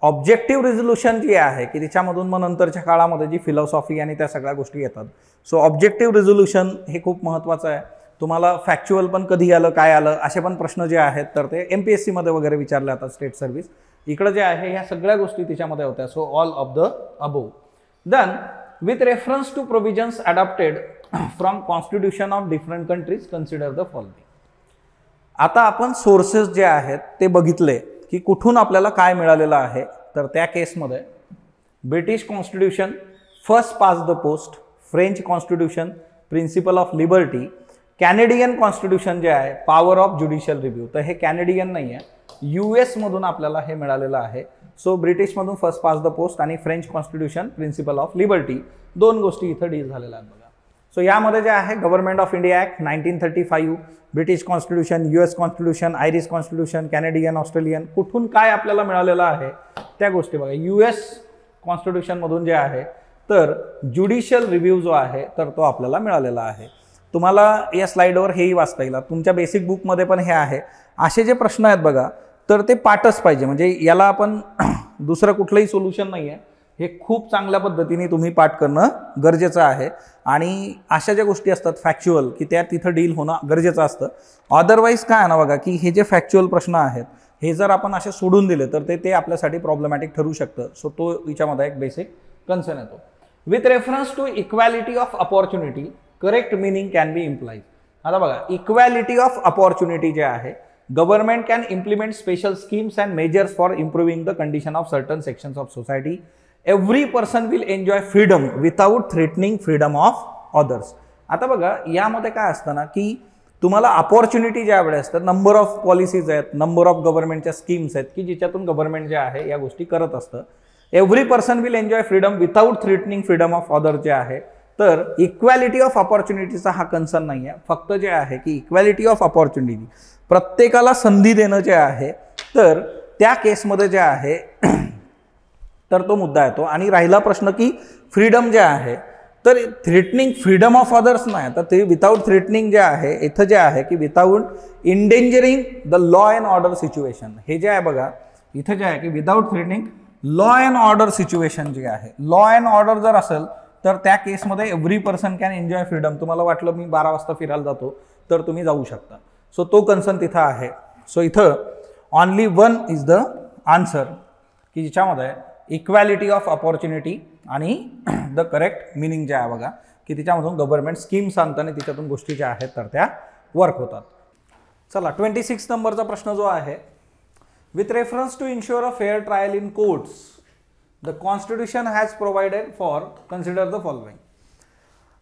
Objective resolution जी आहे की त्याच्यामधून मग नंतरच्या काळामध्ये जी फिलॉसॉफी आणि त्या सगळ्या गोष्टी येतात. सो ऑब्जेक्टिव्ह रिझोल्यूशन हे खूप महत्त्वाचं आहे. तुम्हाला फॅक्च्युअल पण कधी आलं काय आलं असे पण प्रश्न जे आहेत तर ते MPSC मध्ये वगैरे विचारले जातात स्टेट सर्व्हिस. इकडे जे आहे ह्या सगळ्या गोष्टी तिच्यामध्ये होत्या. So all of the above. Then with reference to provisions adopted from constitution of different countries consider the following. आता आपण सोर्सेस जे आहेत ते बघितले की कुठून आपल्याला काय मिळालेलं आहे तर त्या केसमध्ये British constitution first past the post, French constitution principle of liberty, Canadian constitution जे आहे पॉवर ऑफ ज्युडिशियल रिव्ह्यू. तर हे कॅनेडियन नाही आहे US मधून आपल्याला हे मिळालेलं आहे. सो ब्रिटिशमधून फर्स्ट पास द पोस्ट आणि French constitution principle of liberty 2 गोष्टी इथं डील झालेल्या आहेत बघा. सो यामध्ये जे आहे government of India act 1935, British constitution, US constitution, Irish constitution, Canadian, Australian कुठून काय आपल्याला मिळालेलं आहे त्या गोष्टी बघा. US कॉन्स्टिट्यूशनमधून जे आहे तर ज्युडिशियल रिव्ह्यू जो आहे तर तो आपल्याला मिळालेला आहे. तुम्हाला या स्लाइडवर हेही वाचता येईल. तुमच्या बेसिक बुकमध्ये पण हे आहे. असे जे प्रश्न आहेत बघा तर ते पाठच पाहिजे म्हणजे याला आपण दुसरं कुठलंही सोल्युशन नाही आहे. हे खूप चांगल्या पद्धतीने तुम्ही पाठ करणं गरजेचं आहे आणि अशा ज्या गोष्टी असतात फॅक्च्युअल की त्या तिथं डील होणं गरजेचं असतं. अदरवाईज काय आहे ना बघा की हे जे फॅक्च्युअल प्रश्न आहेत हे जर आपण असे सोडून दिले तर ते आपल्यासाठी प्रॉब्लेमॅटिक ठरू शकतं. सो तो याच्यामध्ये एक बेसिक कन्सर्न येतो. With reference to equality of opportunity correct meaning can be implies. आता बघा इक्वॅलिटी ऑफ अपॉर्च्युनिटी जे आहे government can implement special schemes and measures for improving the condition of certain sections of society. Every person will enjoy freedom without threatening freedom of others. आता बघा यामध्ये काय असतं ना की तुम्हाला अपॉर्च्युनिटी ज्यावेळेस असतात, नंबर ऑफ पॉलिसीज आहेत, नंबर ऑफ गव्हर्नमेंटच्या स्कीम्स आहेत की जिच्यातून गव्हर्नमेंट जे आहे या गोष्टी करत असतं. Every person will enjoy freedom without threatening freedom of other जे आहे, तर इक्वॅलिटी ऑफ अपॉर्च्युनिटीचा हा कन्सर्न नाही आहे. फक्त जे आहे की इक्वॅलिटी ऑफ अपॉर्च्युनिटी, प्रत्येकाला संधी देणं जे आहे, तर त्या केसमध्ये जे आहे तर तो मुद्दा येतो. आणि राहिला प्रश्न की फ्रीडम जे आहे, तर थ्रेटनिंग फ्रीडम ऑफ अदर्स नाही, तर ते विथाऊट थ्रेटनिंग जे आहे इथं जे आहे की without endangering the law and order situation, हे जे आहे बघा इथं जे आहे की without threatening law and order situation जे आहे, लॉ अँड ऑर्डर जर असेल तर त्या केसमध्ये every person can enjoy freedom. तुम्हाला वाटलं मी 12 वाजता फिरायला जातो तर तुम्ही जाऊ शकता. सो तो कन्सर्न तिथं आहे. सो इथं only one is the answer की ज्याच्यामध्ये इक्वॅलिटी ऑफ अपॉर्च्युनिटी आणि द करेक्ट मिनिंग जे आहे बघा की तिच्यामधून गव्हर्नमेंट स्कीम्स आणतं आणि तिच्यातून गोष्टी ज्या आहेत तर त्या वर्क होतात. चला 26 नंबरचा प्रश्न जो आहे, with reference to ensure a fair trial in courts the constitution has provided for consider the following.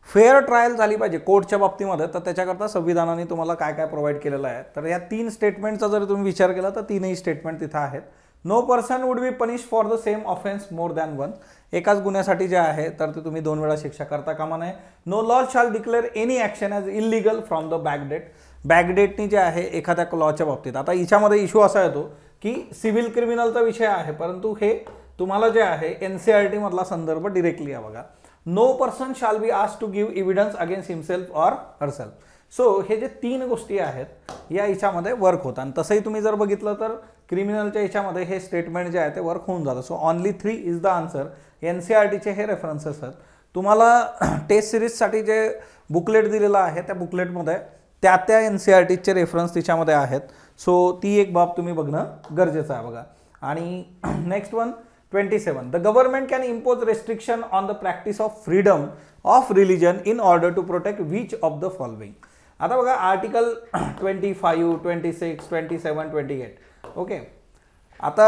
Fair trial झाली पाहिजे कोर्टच्या बाबतीमध्ये, तर त्याच्याकरता संविधानाने तुम्हाला काय काय प्रोव्हाइड केलेलं आहे. तर या 3 स्टेटमेंटचा जर तुम्ही विचार केला तर 3ही स्टेटमेंट तिथं आहेत. No person would be punish for the same offence more than one, एकाच गुन्ह्यासाठी जे आहे तर ते तुम्ही 2 वेळा शिक्षा करता कामा नये. No law shall declare any action as illegal from the backdate, बॅकडेटनी जे आहे एखाद्या लॉच्या बाबतीत. आता हिच्यामध्ये इश्यू असा येतो की सिव्हिल क्रिमिनलचा विषय आहे, परंतु हे तुम्हाला जे आहे NCERT मधला संदर्भ डिरेक्टली आहे बघा. No person shall be asked to give evidence against himself or herself. So हे जे 3 गोष्टी आहेत या याच्यामध्ये वर्क होतात. आणि तसंही तुम्ही जर बघितलं तर क्रिमिनलच्या याच्यामध्ये हे स्टेटमेंट जे आहे ते वर्क होऊन जातं. So only 3 is the answer. NCERTचे हे रेफरन्सेस आहेत. तुम्हाला टेस्ट सिरीजसाठी जे बुकलेट दिलेलं आहे त्या बुकलेटमध्ये त्या NCERTचे रेफरन्स तिच्यामध्ये आहेत. सो ती एक बाब तुम्ही बघणं गरजेचं आहे बघा. आणि next one 27, the government can impose restriction on the practice of freedom of religion in order to protect which of the following. आता बघा आर्टिकल 25, 26, 27, 28. ओके, आता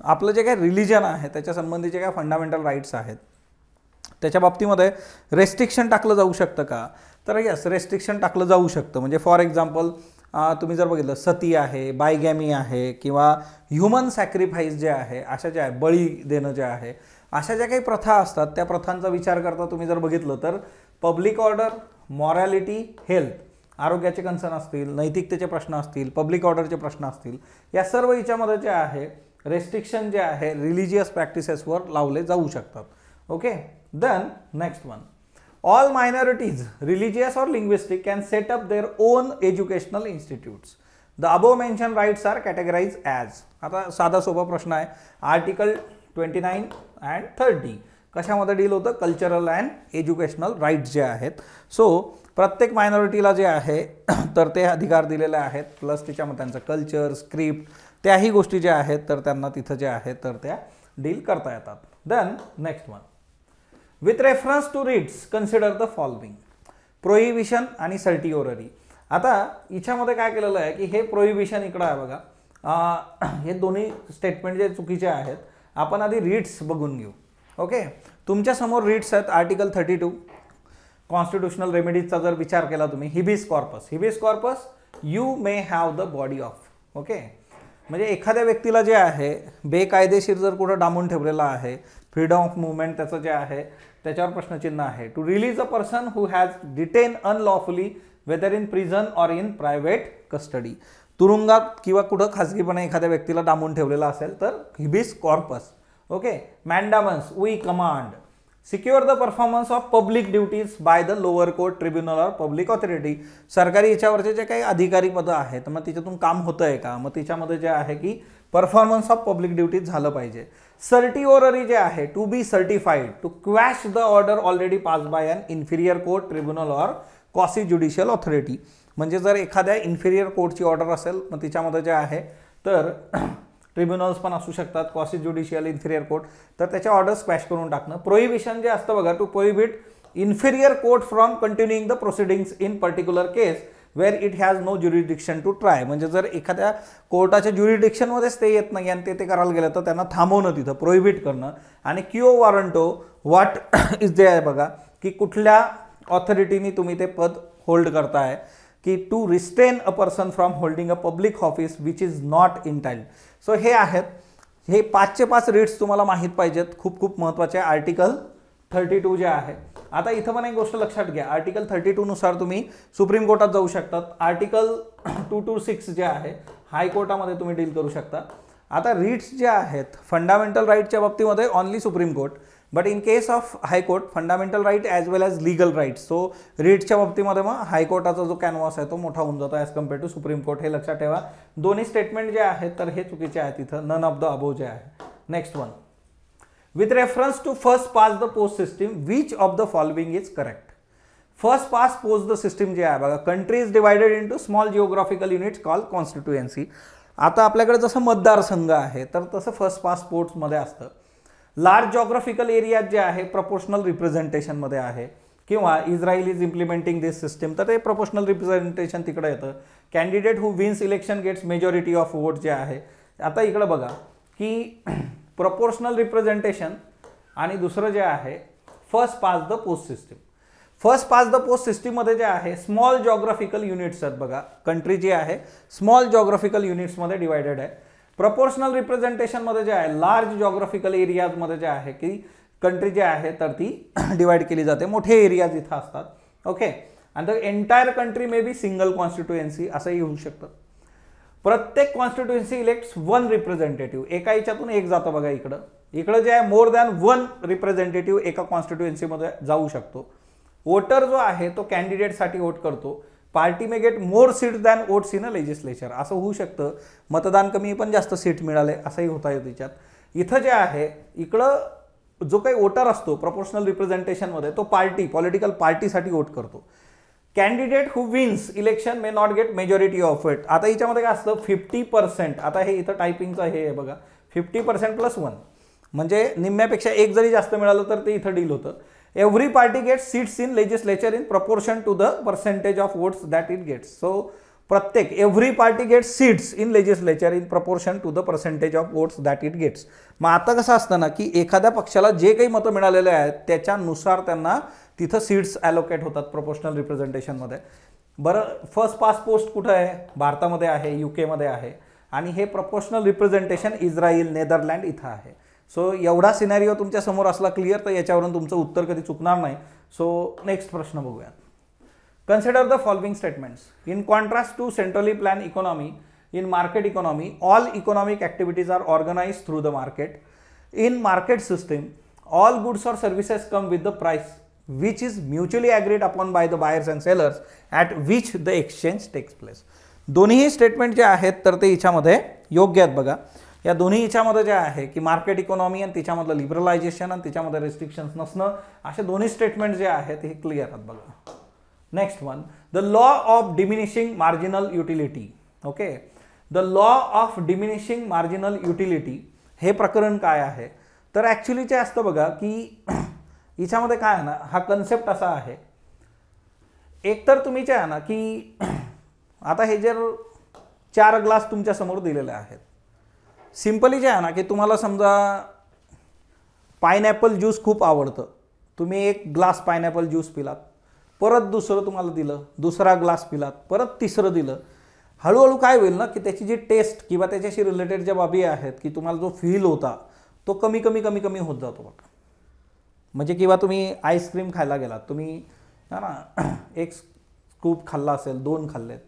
आपलं जे काय रिलिजन आहे त्याच्या संबंधीचे काय फंडामेंटल राईट्स आहेत त्याच्या बाबतीमध्ये रेस्ट्रिक्शन टाकलं जाऊ शकतं का, तर यस रेस्ट्रिक्शन टाकलं जाऊ शकतं. म्हणजे फॉर एक्झाम्पल तुम्ही जर बघितलं सती आहे, बायगॅमी आहे किंवा ह्युमन सॅक्रिफाईस जे आहे, अशा ज्या आहे बळी देणं जे आहे, अशा ज्या काही प्रथा असतात त्या प्रथांचा विचार करता तुम्ही जर बघितलं तर पब्लिक ऑर्डर, मॉरॅलिटी, हेल्थ, आरोग्याचे कन्सर्न असतील, नैतिकतेचे प्रश्न असतील, पब्लिक ऑर्डरचे प्रश्न असतील, या सर्व याच्यामध्ये जे आहे रेस्ट्रिक्शन जे आहे रिलिजियस प्रॅक्टिसेसवर लावले जाऊ शकतात. Okay, then next one, all minorities, religious or linguistic, can set up their own educational institutes. The above mentioned rights are categorized as. आता साधा सोपा प्रश्न आहे. आर्टिकल 29 and 30 कशामध्ये डील होतं, कल्चरल अँड एज्युकेशनल राईट्स जे आहेत. सो प्रत्येक मायनॉरिटीला जे आहे तर ते अधिकार दिलेले आहेत, प्लस त्याच्यामध्ये त्यांचं कल्चर, स्क्रिप्ट, त्याही गोष्टी ज्या आहेत तर त्यांना तिथं जे आहे तर त्या डील करता येतात. Then next one, with reference to writs consider the following. Prohibition आणि सर्टिओररी. आता याच्यामध्ये काय केलेलं आहे की हे प्रोहिबिशन इकडं आहे बघा. हे दोन्ही स्टेटमेंट जे चुकीचे आहेत आपण आधी रिट्स बघून घेऊ. ओके, तुमच्यासमोर रिट्स आहेत. आर्टिकल 32 कॉन्स्टिट्युशनल रेमेडीजचा जर विचार केला तुम्ही, habeas corpus, habeas corpus you may have the body of. Okay, म्हणजे एखाद्या व्यक्तीला जे आहे बेकायदेशीर जर कुठं डांबून ठेवलेला आहे, फ्रीडम ऑफ मुवमेंट त्याचं जे आहे त्याच्यावर प्रश्नचिन्ह आहे. To release a person who has detain unlawfully whether in prison or in private custody. तुरुंगात किंवा कुठं खाजगीपणे एखाद्या व्यक्तीला डांबून ठेवलेला असेल तर habeas corpus. Okay, mandamus, we command, secure the performance of public duties by the lower court, tribunal or public authority. सरकारी याच्यावरचे जे काही अधिकारी पदं आहेत मग तिच्यातून काम होतं आहे का, मग तिच्यामध्ये जे आहे की परफॉर्मन्स ऑफ पब्लिक ड्युटीज झालं पाहिजे. सर्टिओररी जे आहे, to be certified to quash the order already pass by an inferior court, tribunal or quasi judicial authority. म्हणजे जर एखाद्या इन्फिरियर कोर्टची ऑर्डर असेल मग तिच्यामध्ये जे आहे तर ट्रिब्युनल्स पण असू शकतात, क्वासी ज्युडिशियल, इन्फिरियर कोर्ट, तर त्याच्या ऑर्डर्स क्वॅश करून टाकणं. प्रोहिबिशन जे असतं बघा, to prohibit inferior court from continuing the proceedings in particular case where it has no jurisdiction to try, म्हणजे जर एखाद्या कोर्टाच्या ज्युरिडिक्शनमध्येच ते येत नाही आणि ते करायला गेलं तर त्यांना थांबवणं, तिथं प्रोहिबिट करणं. आणि क्यू वॉरंटो व्हॉट इज जे आहे बघा, की कुठल्या ऑथॉरिटीनी तुम्ही ते पद होल्ड करताय, की to restrain a person from holding a public office which is not entitled. So हे आहेत, हे 5चे 5 रीड्स तुम्हाला माहीत पाहिजेत, खूप खूप महत्त्वाचे. आर्टिकल 32 जे आहे, आता इथं पण एक गोष्ट लक्षात घ्या, आर्टिकल 32 नुसार तुम्ही सुप्रीम कोर्टात जाऊ शकतात. आर्टिकल 226 जे आहे हायकोर्टामध्ये तुम्ही डील करू शकता. आता रीट्स जे आहेत फंडामेंटल राईटच्या बाबतीमध्ये only supreme court, but in case of high court fundamental right as well as legal rights. So रीट्सच्या बाबतीमध्ये मग हायकोर्टाचा जो कॅनव्हास आहे तो मोठा होऊन जातो as compare to supreme court, हे लक्षात ठेवा. दोन्ही स्टेटमेंट जे आहेत तर हे चुकीचे आहेत इथं, नन ऑफ द अबोव जे आहे. Next one, with reference to first past the post system, which of the following is correct? First past post the system जे आहे बघा, country is divided into small geographical units called constituency. आता आपल्याकडे जसं मतदारसंघ आहे तर तसं फर्स्ट पास्ट पोस्ट मध्ये असतं. लार्ज जॉग्राफिकल एरिया जे आहे प्रपोर्शनल रिप्रेझेंटेशन मध्ये आहे, किंवा Israel is implementing this system तर ते प्रपोर्शनल रिप्रेझेंटेशन तिकडे येतं. Candidate who wins election gets majority of vote जे आहे. आता इकडे बघा की प्रपोर्शनल रिप्रेझेंटेशन आणि दुसरं जे आहे first past the post system. First past the post सिस्टीममध्ये जे आहे स्मॉल जॉग्राफिकल युनिट्स आहेत बघा, कंट्री जी आहे स्मॉल जॉग्राफिकल युनिट्समध्ये डिवायडेड आहे. प्रपोर्शनल रिप्रेझेंटेशनमध्ये जे आहे लार्ज जॉग्राफिकल एरियाजमध्ये जे आहे की कंट्री जी आहे तर ती डिवाइड केली जाते, मोठे एरियाज इथं असतात. ओके, आणि the entire country may be single constituency असंही होऊ शकतं. प्रत्येक कॉन्स्टिट्युएन्सी इलेक्ट्स 1 रिप्रेझेंटेटिव्ह, एका याच्यातून एक जातं बघा. इकडं जे आहे मोर दॅन 1 रिप्रेझेंटेटिव्ह एका कॉन्स्टिट्युएन्सीमध्ये जाऊ शकतो. वोटर जो आहे तो कॅन्डिडेटसाठी वोट करतो. Party may get more seats than votes in a legislature, असं होऊ शकतं. मतदान कमी पण जास्त सीट मिळाले असंही होता येतं त्याच्यात. इथं जे आहे इकडं जो काही वोटर असतो प्रपोर्शनल रिप्रेझेंटेशनमध्ये तो पॉलिटिकल पार्टीसाठी वोट करतो. Candidate who wins election may not gate majority of it. आता याच्यामध्ये काय असतं 50%. आता हे इथं टायपिंगचं हे आहे बघा, 50% + 1 म्हणजे निम्म्यापेक्षा एक जरी जास्त मिळालं तर ते इथं डील होतं. Every party gets seats in legislature in proportion to the percentage of votes that it gets. So प्रत्येक every party gets seats in legislature in proportion to the percentage of votes that it gets. मग आता कसं असतं ना की एखाद्या पक्षाला जे काही मतं मिळालेले आहेत त्याच्यानुसार त्यांना तिथं सीट्स ॲलोकेट होतात प्रोपोर्शनल रिप्रेझेंटेशनमध्ये. बरं, फर्स्ट पास पोस्ट कुठं आहे? भारतामध्ये आहे, UK आहे, आणि हे प्रोपोर्शनल रिप्रेझेंटेशन इस्रायल, नेदरलँड इथं आहे. सो एवढा सिनॅरिओ तुमच्या समोर असला क्लिअर तर याच्यावरून तुमचं उत्तर कधी चुकणार नाही. सो नेक्स्ट प्रश्न बघूया. Consider the following statements. In contrast to centrally plan economy, in market economy all economic activities are organised through the market. In market system all goods or services come with the price which is mutually agreed upon by the buyers and sellers at which the exchange takes place. दोन्ही statement जे आहेत तर ते याच्यामध्ये योग्य आहेत बघा. या दोन्ही याच्यामध्ये जे आहे की मार्केट इकॉनॉमी आणि त्याच्यामधलं लिबरलायझेशन आणि त्याच्यामध्ये रेस्ट्रिक्शन्स नसणं, असे दोन्ही स्टेटमेंट जे आहेत हे क्लिअर आहेत बघा. Next one, the law of diminishing marginal utility. Okay, the law of diminishing marginal utility हे प्रकरण काय आहे तर ॲक्च्युली जे असतं बघा की याच्यामध्ये काय आहे ना, हा कन्सेप्ट असा आहे, एकतर तुम्ही जे आहे ना की आता हे जर 4 ग्लास तुमच्या समोर दिलेले आहेत, सिम्पली जे आहे ना की तुम्हाला समजा पायनॅपल ज्यूस खूप आवडतं, तुम्ही 1 ग्लास पायनॅपल ज्यूस पिलात, परत दुसरं तुम्हाला दिलं, दुसरा ग्लास पिलात, परत तिसरं दिलं. हळूहळू काय होईल ना की त्याची जी टेस्ट किंवा त्याच्याशी रिलेटेड ज्या बाबी आहेत की तुम्हाला जो फील होता तो कमी कमी कमी कमी होत जातो बघा. म्हणजे किंवा तुम्ही आईस्क्रीम खायला गेलात, तुम्ही ना 1 स्कूप खाल्ला असेल, 2 खाल्लेत,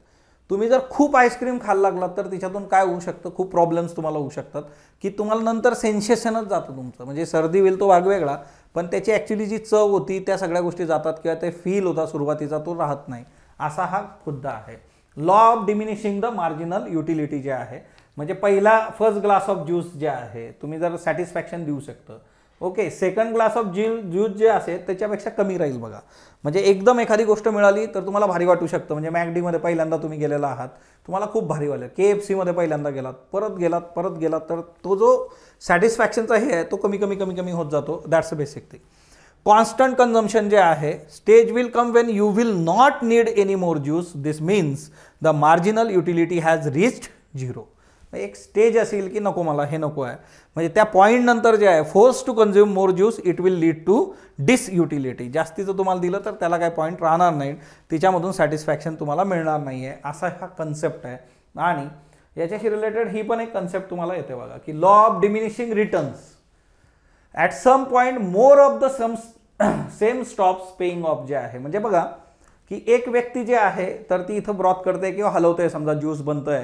तुम्ही जर खूप आईस्क्रीम खायला लागलात तर तिच्यातून काय होऊ शकतं, खूप प्रॉब्लेम्स तुम्हाला होऊ शकतात की तुम्हाला नंतर सेन्सेशनच जातं तुमचं. म्हणजे सर्दी होईल तो भाग वेगळा, पण त्याची ॲक्च्युली जी चव होती त्या सगळ्या गोष्टी जातात किंवा ते फील होता सुरुवातीचा तो राहत नाही. असा हा मुद्दा आहे. Law of diminishing the marginal utility जे आहे, म्हणजे पहिला फर्स्ट ग्लास ऑफ ज्यूस जे आहे तुम्ही जर सॅटिस्फॅक्शन देऊ शकतं. Okay, second glass of juice जे असेल त्याच्यापेक्षा कमी राहील बघा. म्हणजे एकदम एखादी गोष्ट मिळाली तर तुम्हाला भारी वाटू शकतं. म्हणजे मॅकडीमध्ये पहिल्यांदा तुम्ही गेलेला आहात, तुम्हाला खूप भारी वाटलं. KFCमध्ये पहिल्यांदा गेलात, परत गेलात तर तो जो सॅटिस्फॅक्शनचा हे आहे तो कमी कमी कमी कमी होत जातो. That's a basic thing. Constant consumption जे आहे, stage will come when you will not need any more juice, this means the marginal utility has reached zero. एक स्टेज असेल की नको मला हे नको आहे, म्हणजे त्या पॉईंट नंतर जे आहे force to consume more juice it will lead to disutility. जास्तीचं तुम्हाला दिलं तर त्याला काय पॉईंट राहणार नाही, तिच्यामधून सॅटिस्फॅक्शन तुम्हाला मिळणार नाही आहे, असा हा कन्सेप्ट आहे. आणि याच्याशी रिलेटेड ही पण एक कन्सेप्ट तुम्हाला येते बघा की law of diminishing returns. At some point more of the same stops paying off जे आहे, म्हणजे बघा की एक व्यक्ती जे आहे तर ती इथं ब्रॉथ करते किंवा हलवते, समजा ज्यूस बनतोय,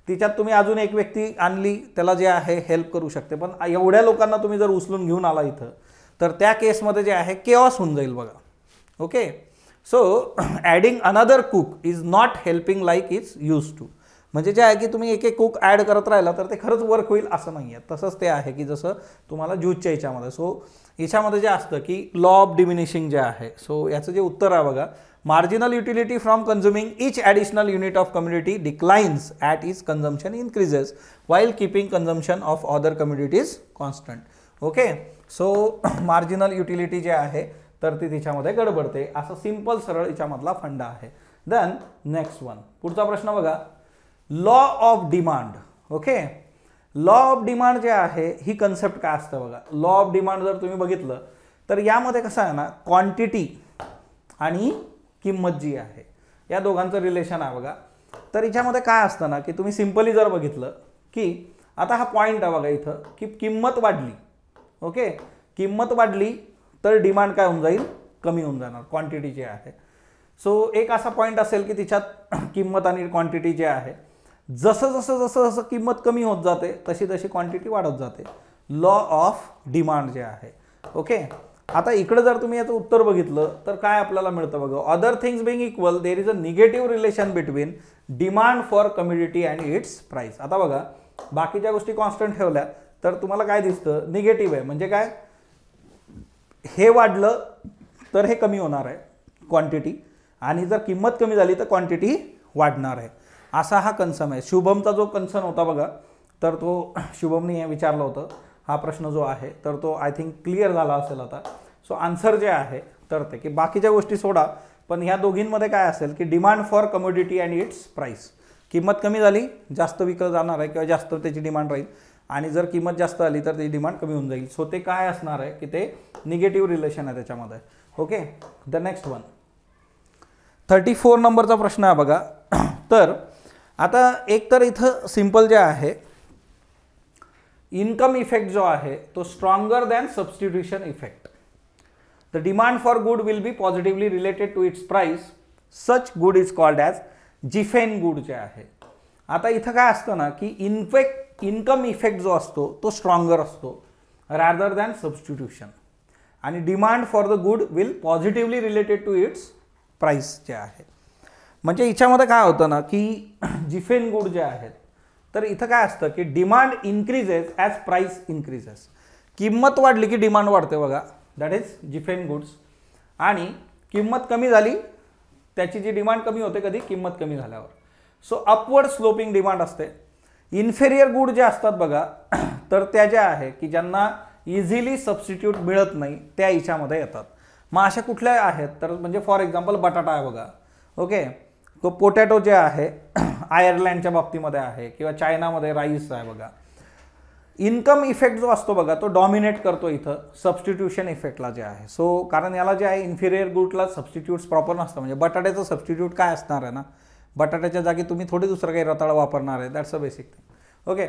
तिच्यात तुम्ही अजून एक व्यक्ती आणली त्याला जे आहे हेल्प करू शकते, पण एवढ्या लोकांना तुम्ही जर उचलून घेऊन आला इथं तर त्या केसमध्ये जे आहे केऑस होऊन जाईल बघा. Okay, so adding another cook is not helping like it's use to. म्हणजे जे आहे की तुम्ही एक एक कुक ॲड करत राहिला तर ते खरंच वर्क होईल असं नाही आहे. तसंच ते आहे की जसं तुम्हाला ज्यूसच्या याच्यामध्ये. सो याच्यामध्ये जे असतं की लॉ ऑफ डिमिनिशिंग जे आहे, सो याचं जे उत्तर आहे बघा, marginal utility from consuming each additional unit of commodity declines at its consumption increases while keeping consumption of other commodities constant. Okay, so marginal utility जे आहे तर ती तिच्यामध्ये गडबडते, असं सिंपल सरळ याच्यामधला फंडा आहे. देन नेक्स्ट वन, पुढचा प्रश्न बघा, law of demand. Okay, law of demand जे आहे ही कन्सेप्ट काय असतं बघा. लॉ ऑफ डिमांड जर तुम्ही बघितलं तर यामध्ये कसं आहे ना, क्वांटिटी आणि किंमत जी आहे या दोघांचं रिलेशन आहे बघा. तर याच्यामध्ये काय असतं ना की तुम्ही सिंपली जर बघितलं की आता हा पॉईंट आहे बघा इथं की किंमत वाढली. ओके, किंमत वाढली तर डिमांड काय होऊन जाईल, कमी होऊन जाणार, क्वांटिटी जी आहे. सो एक असा पॉईंट असेल की तिच्यात किंमत आणि क्वांटिटी जे आहे जसं जसं जसं जसं किंमत कमी होत जाते तशी तशी क्वांटिटी वाढत जाते. लॉ ऑफ डिमांड जे आहे. ओके, आता इकडे जर तुम्ही याचं उत्तर बघितलं तर काय आपल्याला मिळतं बघा, other things being equal there is a negative relation between demand for community and its price. आता बघा बाकीच्या गोष्टी कॉन्स्टंट ठेवल्या तर तुम्हाला काय दिसतं, निगेटिव्ह आहे. म्हणजे काय, हे वाढलं तर हे कमी होणार आहे क्वांटिटी, आणि जर किंमत कमी झाली तर क्वांटिटी वाढणार आहे, असा हा कन्सर्न आहे. शुभमचा जो कन्सर्न होता बघा, तर तो शुभमने विचारलं होतं हा प्रश्न जो आहे तर तो आय थिंक क्लिअर झाला असेल आता. सो आन्सर जे आहे तर ते की बाकीच्या गोष्टी सोडा, पण ह्या दोघींमध्ये काय असेल की demand for commodity and its price. किंमत कमी झाली जास्त विकत जाणार आहे किंवा जास्त त्याची डिमांड राहील, आणि जर किंमत जास्त आली तर त्याची डिमांड कमी होऊन जाईल. सो ते काय असणार आहे की ते निगेटिव्ह रिलेशन आहे त्याच्यामध्ये. ओके, द नेक्स्ट वन 34 नंबरचा प्रश्न आहे बघा. तर आता एक तर इथं सिंपल जे आहे इन्कम इफेक्ट जो आहे तो stronger than substitution effect. The demand for good will be positively related to its price, such good is called as Giffen good जे आहे. आता इथं काय असतं ना की इन्कम इफेक्ट जो असतो तो स्ट्रॉंगर असतो रॅदर दॅन सबस्टिट्यूशन, आणि demand for the good will positively related to its price जे आहे. म्हणजे याच्यामध्ये काय होतं ना की जिफेन गुड जे आहेत तर इथं काय असतं की demand increases as price increases. किंमत वाढली की डिमांड वाढते बघा, दॅट इज जिफेन गुड्स. आणि किंमत कमी झाली त्याची जी डिमांड कमी होते कधी, किंमत कमी झाल्यावर. सो अपवर्ड स्लोपिंग डिमांड असते. इन्फेरियर गुड जे असतात बघा तर त्या ज्या आहे की ज्यांना इझिली सबस्टिट्यूट मिळत नाही त्या याच्यामध्ये येतात. मग अशा कुठल्या आहेत तर म्हणजे फॉर एक्झाम्पल बटाटा आहे बघा. ओके, तो पोटॅटो जे आहे आयर्लंडच्या बाबतीमध्ये आहे किंवा चायनामध्ये राईस आहे बघा. इन्कम इफेक्ट जो असतो बघा तो डॉमिनेट करतो इथं सबस्टिट्यूशन इफेक्टला जे आहे. सो कारण याला जे आहे इन्फिरियर गुडला सबस्टिट्यूट्स प्रॉपर नसतं. म्हणजे बटाट्याचं सबस्टिट्यूट काय असणार आहे ना, बटाट्याच्या जागी तुम्ही थोडी दुसरं काही रताळ वापरणार आहे, that's a basic thing. Okay,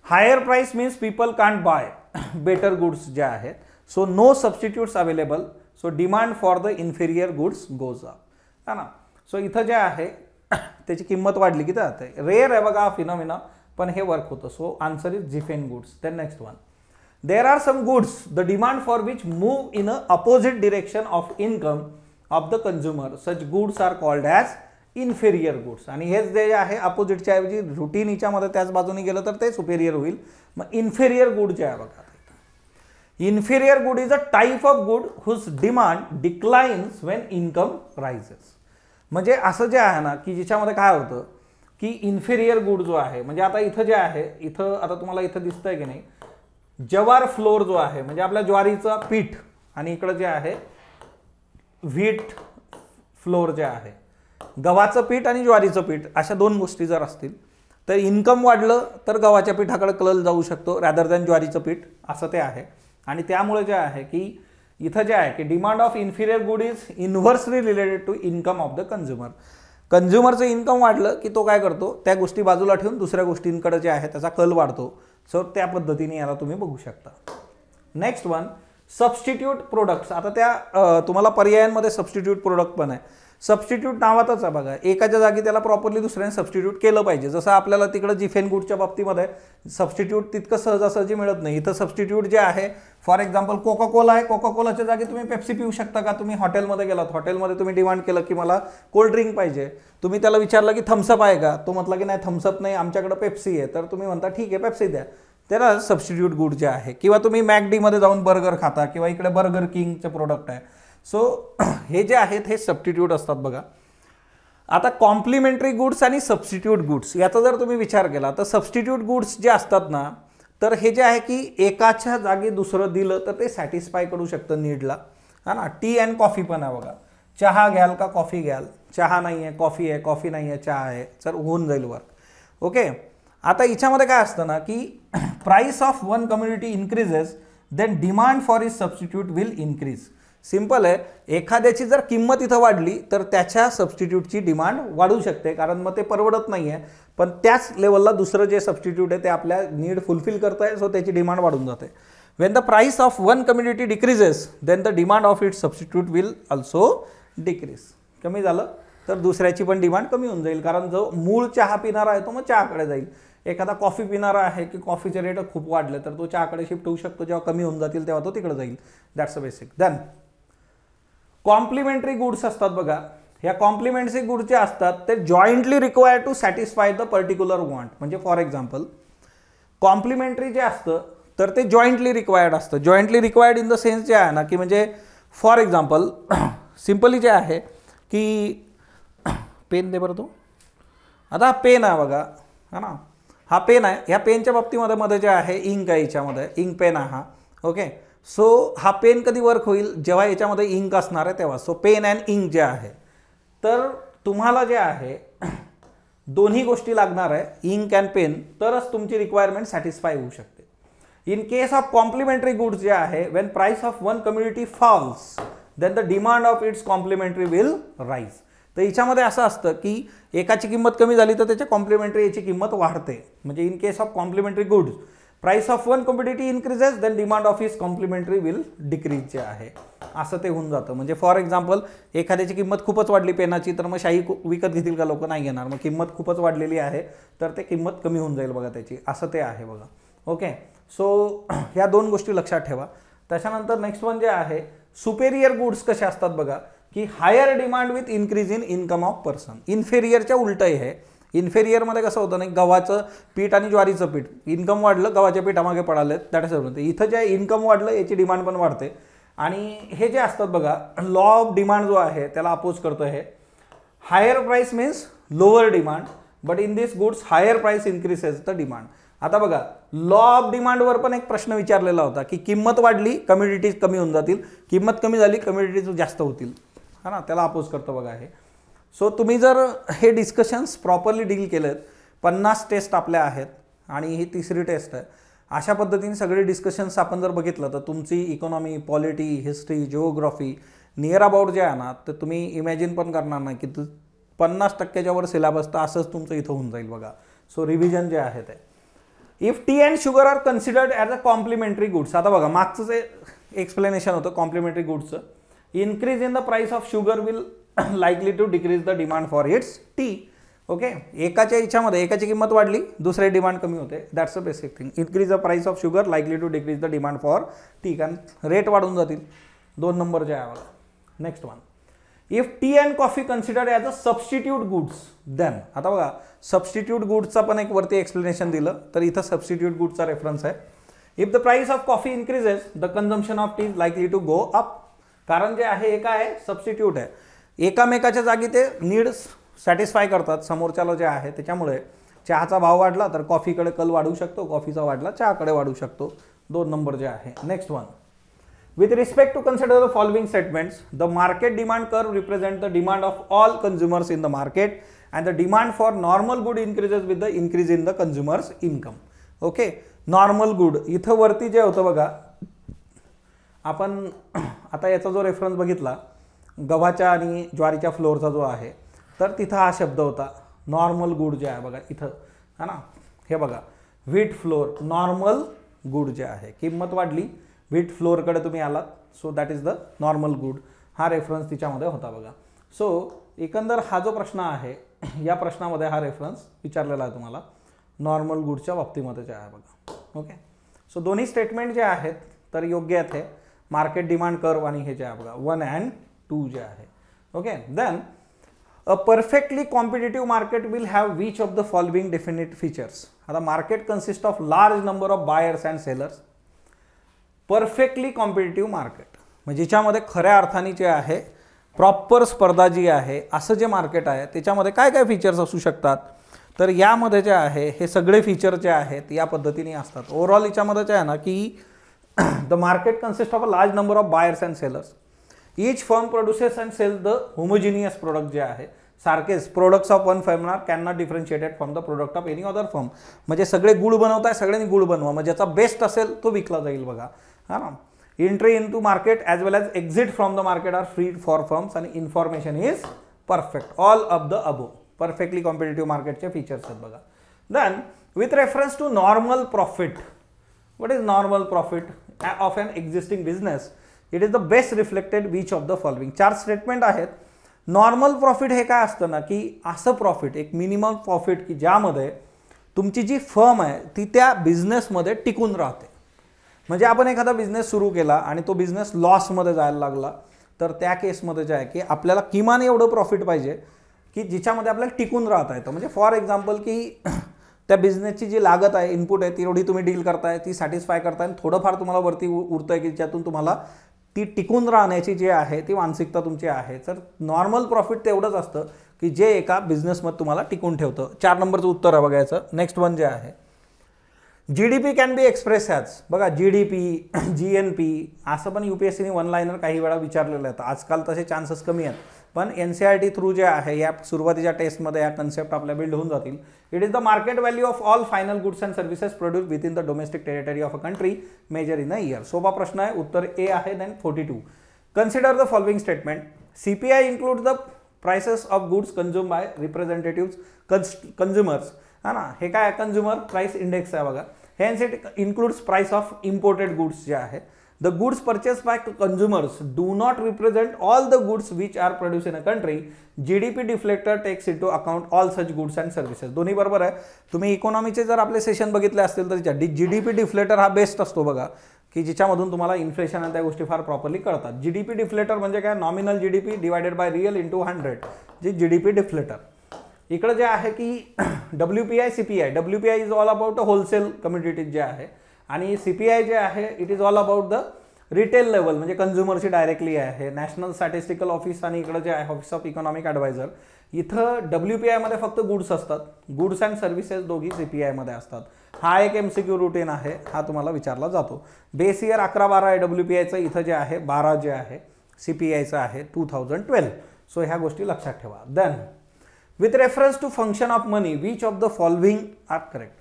higher price means people can't buy better goods जे आहेत. So no substitutes available, so demand for the inferior goods goes up, है ना. सो इथं जे आहे त्याची किंमत वाढली की जाते. रेअर आहे बघा फिनॉमिना, पण हे वर्क होतं. So answer is Giffen goods. Then next one, there are some goods the demand for which move in a opposite direction of income of the consumer, such goods are called as inferior goods. आणि हेच जे आहे अपोजिटच्या ऐवजी routine याच्यामध्ये त्याच बाजूने गेलं तर ते सुपेरियर होईल. मग इन्फेरियर गुड जे आहे बघा, inferior good is a type of good whose demand declines when income rises. म्हणजे असं जे आहे ना की ज्याच्यामध्ये काय होतं की इन्फेरियर गुड जो आहे, म्हणजे आता इथं जे आहे इथं आता तुम्हाला इथं दिसतंय की नाही, जवार फ्लोर जो आहे म्हणजे आपल्या ज्वारीचा पीठ आणि इकडं जे आहे व्हीट फ्लोअर जे आहे, गव्हाचं पीठ आणि ज्वारीचं पीठ अशा दोन गोष्टी जर असतील तर इन्कम वाढलं तर गव्हाच्या पिठाकडे कल जाऊ शकतो रॅदर दॅन ज्वारीचं पीठ, असं ते आहे. आणि त्यामुळे जे आहे की इथं जे आहे की demand of inferior good is inversely related to income of the consumer. कन्झ्युमरचं इन्कम वाढलं की तो काय करतो, त्या गोष्टी बाजूला ठेवून दुसऱ्या गोष्टींकडे जे आहे त्याचा कल वाढतो. सो त्या पद्धतीने याला तुम्ही बघू शकता. Next one, substitute products. आता त्या तुम्हाला पर्यायांमध्ये सबस्टिट्यूट प्रोडक्ट पण आहे. सबस्टिट्यूट नावातच आहे बघा, एकाच्या जागी त्याला प्रॉपरली दुसऱ्याने सबस्टिट्यूट केलं पाहिजे. जसं आपल्याला तिकडं जिफेन गुडच्या बाबतीमध्ये सबस्टिट्यूट तितकं सहजासहजी मिळत नाही. इथं सबस्टिट्यूट जे आहे, फॉर एक्झाम्पल कोका कोला आहे, कोका कोलाच्या जागी तुम्ही पेप्सी पिऊ शकता का. तुम्ही हॉटेलमध्ये गेलात, हॉटेलमध्ये तुम्ही डिमांड केलं की मला कोल्ड ड्रिंक पाहिजे, तुम्ही त्याला विचारलं की थम्सअप आहे का, तो म्हटला की नाही थम्सअप नाही, आमच्याकडे पेप्सी आहे, तर तुम्ही म्हणता ठीक आहे पेप्सी द्या. त्याला सबस्टिट्यूट गुड जे आहे. किंवा तुम्ही मॅकडीमध्ये जाऊन बर्गर खाता किंवा इकडे बर्गर किंगचे प्रोडक्ट आहे. सो हे जे आहेत हे सबस्टिट्यूट असतात बघा. आता कॉम्प्लिमेंटरी गुड्स आणि सबस्टिट्यूट गुड्स याचा जर तुम्ही विचार केला तर सबस्टिट्यूट गुड्स जे असतात ना, तर हे जे आहे की एकाच्या जागी दुसरं दिलं तर ते सॅटिस्फाय करू शकतं नीडला, हा ना. टी अँड कॉफी पण आहे बघा, चहा घ्याल का कॉफी घ्याल, चहा नाही आहे कॉफी आहे, कॉफी नाही आहे चहा आहे, तर होऊन जाईल वर्क. ओके. आता याच्यामध्ये काय असतं ना की price of one community increases then demand for is substitute will increase. Simple आहे, एखाद्याची जर किंमत इथं वाढली तर त्याच्या सबस्टिट्यूटची डिमांड वाढू शकते, कारण मग ते परवडत नाही आहे, पण त्याच लेवलला दुसरं जे सबस्टिट्यूट आहे ते आपल्या नीड फुलफिल करत आहे, सो त्याची डिमांड वाढून जाते. When the price of one community decreases then the demand of its substitute will also decrease. कमी झालं तर दुसऱ्याची पण डिमांड कमी होऊन जाईल, कारण जो मूळ चहा पिणारा आहे तो मग चहाकडे जाईल. एखादा कॉफी पिणारा आहे की कॉफीचे रेट खूप वाढले तर तो चहाकडे शिफ्ट होऊ शकतो, जेव्हा कमी होऊन जातील तेव्हा तो तिकडे जाईल. That's a basic. Then complementary goods असतात बघा. ह्या कॉम्प्लिमेंटरी गुड्स जे असतात ते jointly required to satisfy the particular want. म्हणजे फॉर एक्झाम्पल कॉम्प्लिमेंटरी जे असतं तर ते जॉईंटली रिक्वायर्ड असतं. Jointly required in the sense जे आहे ना की म्हणजे फॉर एक्झाम्पल सिम्पली जे आहे की पेन दे बरं तो. आता हा पेन आहे बघा, हा ना, हा पेन आहे. ह्या पेनच्या बाबतीमध्ये मध्ये जे आहे इंक आहे, याच्यामध्ये इंक पेन आहे हा. ओके. सो हा पेन कधी वर्क होईल, जेव्हा याच्यामध्ये इंक असणार आहे तेव्हा. सो पेन अँड इंक जे आहे, तर तुम्हाला जे आहे दोन्ही गोष्टी लागणार आहे, इंक अँड पेन, तरच तुमची रिक्वायरमेंट सॅटिस्फाय होऊ शकते. In case of complementary goods जे आहे, when price of one community falls then the demand of its complementary will rise. तर याच्यामध्ये असं असतं की एकाची किंमत कमी झाली तर त्याच्या कॉम्प्लिमेंटरी याची किंमत वाढते. म्हणजे in case of complementary goods price of one community increases then demand of is complementary will decrease जे आहे, असं ते होऊन जातं. म्हणजे फॉर एक्झाम्पल एखाद्याची किंमत खूपच वाढली पेनाची, तर मग शाई विकत घेतील का लोक, नाही घेणार. मग किंमत खूपच वाढलेली आहे तर ते किंमत कमी होऊन जाईल बघा त्याची, असं ते आहे बघा. ओके. सो ह्या दोन गोष्टी लक्षात ठेवा. त्याच्यानंतर नेक्स्ट वन जे आहे सुपेरियर गुड्स कसे असतात बघा, की higher demand with increase in income of person. इन्फेरियरच्या उलट आहे. इन्फेरियरमध्ये कसं होतं नाही, गव्हाचं पीठ आणि ज्वारीचं पीठ, इन्कम वाढलं गव्हाच्या पीठामागे पडाले, दॅट इज म्हणते. इथं जे इन्कम वाढलं याची डिमांड पण वाढते. आणि हे जे असतात बघा, लॉ ऑफ डिमांड जो आहे त्याला अपोज करतो. हे higher price means lower demand, but in this goods higher price increases the demand. आता बघा लॉ ऑफ डिमांडवर पण एक प्रश्न विचारलेला होता की किंमत वाढली कम्युनिटीज कमी होऊन जातील, किंमत कमी झाली कम्युनिटीज जास्त होतील, हा ना, त्याला अपोज करतो बघा हे. सो तुम्ही जर हे डिस्कशन्स प्रॉपरली डील केलेत, 50 टेस्ट आपल्या आहेत आणि ही तिसरी टेस्ट आहे, अशा पद्धतीने सगळे डिस्कशन्स आपण जर बघितलं तर तुमची economy, polity, history, geography near about जे आहे ना, तर तुम्ही इमॅजिन पण करणार नाही की 50% वर सिलेबस तर असंच तुमचं इथं होऊन जाईल बघा. सो रिव्हिजन जे आहे ते. If tea and sugar are considered as a complementary goods. आता बघा मागचं जे एक्सप्लेनेशन होतं कॉम्प्लिमेंटरी गुड्सचं, increase in the price of sugar will likely to decrease the demand for its tea. Okay. एकाच्या याच्यामध्ये एकाची किंमत वाढली दुसऱ्याची डिमांड कमी होते, that's a basic thing. Increase the price of sugar likely to decrease the demand for tea, कारण rate वाढून जातील. 2 नंबर जे आहे बघा. Next one, if tea and coffee considered as a substitute goods then. आता बघा सबस्टिट्यूट गुड्सचा पण एक वरती एक्सप्लेनेशन दिलं, तर इथं सबस्टिट्यूट गुड्सचा रेफरन्स आहे. If the price of coffee increases the consumption of tea is likely to go up. कारण जे आहे हे काय आहे, सबस्टिट्यूट आहे, एकामेकाच्या जागी ते नीड्स सॅटिस्फाय करतात समोरच्याला जे आहे. त्याच्यामुळे चहाचा भाव वाढला तर कॉफीकडे कल वाढू शकतो, कॉफीचा वाढला चहाकडे वाढू शकतो. 2 नंबर जे आहे. Next one, With respect to consider the following statements, the market demand curve represents the demand of all consumers in the market and the demand for normal good increases with the increase in the consumers income. Okay, normal good इथं वरती जे होतं बघा, आपण आता याचा जो reference बघितला गव्हाच्या आणि ज्वारीच्या फ्लोअरचा जो आहे, तर तिथं हा शब्द होता नॉर्मल गुड जे आहे बघा इथं, है ना, हे बघा व्हीट फ्लोअर नॉर्मल गुड जे आहे, किंमत वाढली व्हीट फ्लोअरकडे तुम्ही आलात, so that is the normal good, हा रेफरन्स तिच्यामध्ये होता बघा. सो एकंदर हा जो प्रश्न आहे या प्रश्नामध्ये हा रेफरन्स विचारलेला आहे तुम्हाला नॉर्मल गुडच्या बाबतीमध्ये जे आहे बघा. ओके, सो दोन्ही स्टेटमेंट जे आहेत तर योग्य आहेत, हे मार्केट डिमांड कर्व आणि हे जे आहे बघा 1 and 2 जे आहे. Okay, then a perfectly competitive market will have which of the following definite features. आता market consist of large number of buyers and sellers. Perfectly competitive market म्हणजे ज्याच्यामध्ये खऱ्या अर्थाने जे आहे प्रॉपर स्पर्धा जी आहे असं जे मार्केट आहे त्याच्यामध्ये काय काय फीचर्स असू शकतात, तर यामध्ये जे आहे हे सगळे फीचर जे आहेत या पद्धतीने असतात. ओव्हरऑल याच्यामध्ये जे आहे ना की the market consist of a large number of buyers and sellers. Each firm produces and sells the homogeneous product जे आहे, सारखेच products of one firm are can not differentiated from the product of any other firm. म्हणजे सगळे गुळ बनवताय, सगळ्यांनी गुळ बनवा, म्हणजे ज्याचा बेस्ट असेल तो विकला जाईल बघा, हा ना. Entry in to market as well as exit from the market are free for firms आणि information is perfect. All of the above perfectly competitive मार्केटचे फीचर्स आहेत बघा. Then with reference to normal profit, what is normal profit of an existing business, it is the best reflected which of the following. 4 statement आहेत. Normal profit हे काय असतं ना की असं प्रॉफिट, एक मिनिमम प्रॉफिट की ज्यामध्ये तुमची जी फर्म आहे ती त्या बिझनेसमध्ये टिकून राहते. म्हणजे आपण एखादा बिझनेस सुरू केला आणि तो बिझनेस लॉसमध्ये जायला लागला, तर त्या केसमध्ये जे आहे की आपल्याला किमान एवढं प्रॉफिट पाहिजे की जिच्यामध्ये आपल्याला टिकून राहता येतं. म्हणजे फॉर एक्झाम्पल की त्या बिझनेसची जी लागत आहे, इनपुट आहे, ती एवढी तुम्ही डील करताय, ती सॅटिस्फाय करताय आणि थोडंफार तुम्हाला वरती उरतं आहे की ज्यातून तुम्हाला ती टिकून राहण्याची जी आहे ती मानसिकता तुमची आहे. तर नॉर्मल प्रॉफिट तेवढंच असतं की जे एका बिझनेसमध्ये तुम्हाला टिकून ठेवतं. 4 नंबरचं उत्तर आहे बघायचं. नेक्स्ट वन जे आहे GDP can be express as, बघा GDP GNP असं पण UPSCने 1 लाइनर काही वेळा विचारलेलं आहे. आजकाल तसे चान्सेस कमी आहेत, पण NCERT थ्रू जे आहे या सुरुवातीच्या टेस्टमध्ये या कन्सेप्ट आपल्या बिल्ड होऊन जातील. It is the market value of all final goods and services produce within the domestic territory of a country measure in a year. सोपा प्रश्न आहे, उत्तर ए आहे. Then 42. Consider the following statement. CPI include the prices of goods consume by representative consumers, है ना. हे काय consumer price index आहे बघा. Hence it includes price of imported goods जे आहे. The goods purchase by consumers do not represent all the goods which are produce in a country. GDP deflector takes into account all such goods and services. दोन्ही बरोबर आहे. तुम्ही इकॉनॉमीचे जर आपले session बघितले असतील तर GDP डिफ्लेटर हा बेस्ट असतो बघा, की जिच्यामधून तुम्हाला इन्फ्लेशन आणि त्या गोष्टी फार प्रॉपरली कळतात. GDP डिफ्लेटर म्हणजे काय, nominal GDP divided by real into 100 जे GDP डिफ्लेटर. इकडे जे आहे की WPI CPI. WPI is all about a wholesale communities जे आहे आणि CPI जे आहे it is all about the retail level म्हणजे कंझ्युमरची डायरेक्टली आहे. नॅशनल स्टॅटिस्टिकल ऑफिस आणि इकडे जे आहे ऑफिस ऑफ इकॉनॉमिक ॲडवायझर, इथं WPI मध्ये फक्त गुड्स असतात, गुड्स अँड सर्व्हिसेस दोघी CPI मध्ये असतात. हा एक MCQ रुटीन आहे, हा तुम्हाला विचारला जातो. बेस इयर 11-12 आहे WPIचं, इथं जे आहे 12 जे आहे CPIचं आहे 2012. सो ह्या गोष्टी लक्षात ठेवा. Then with reference to function of money which of the following are correct.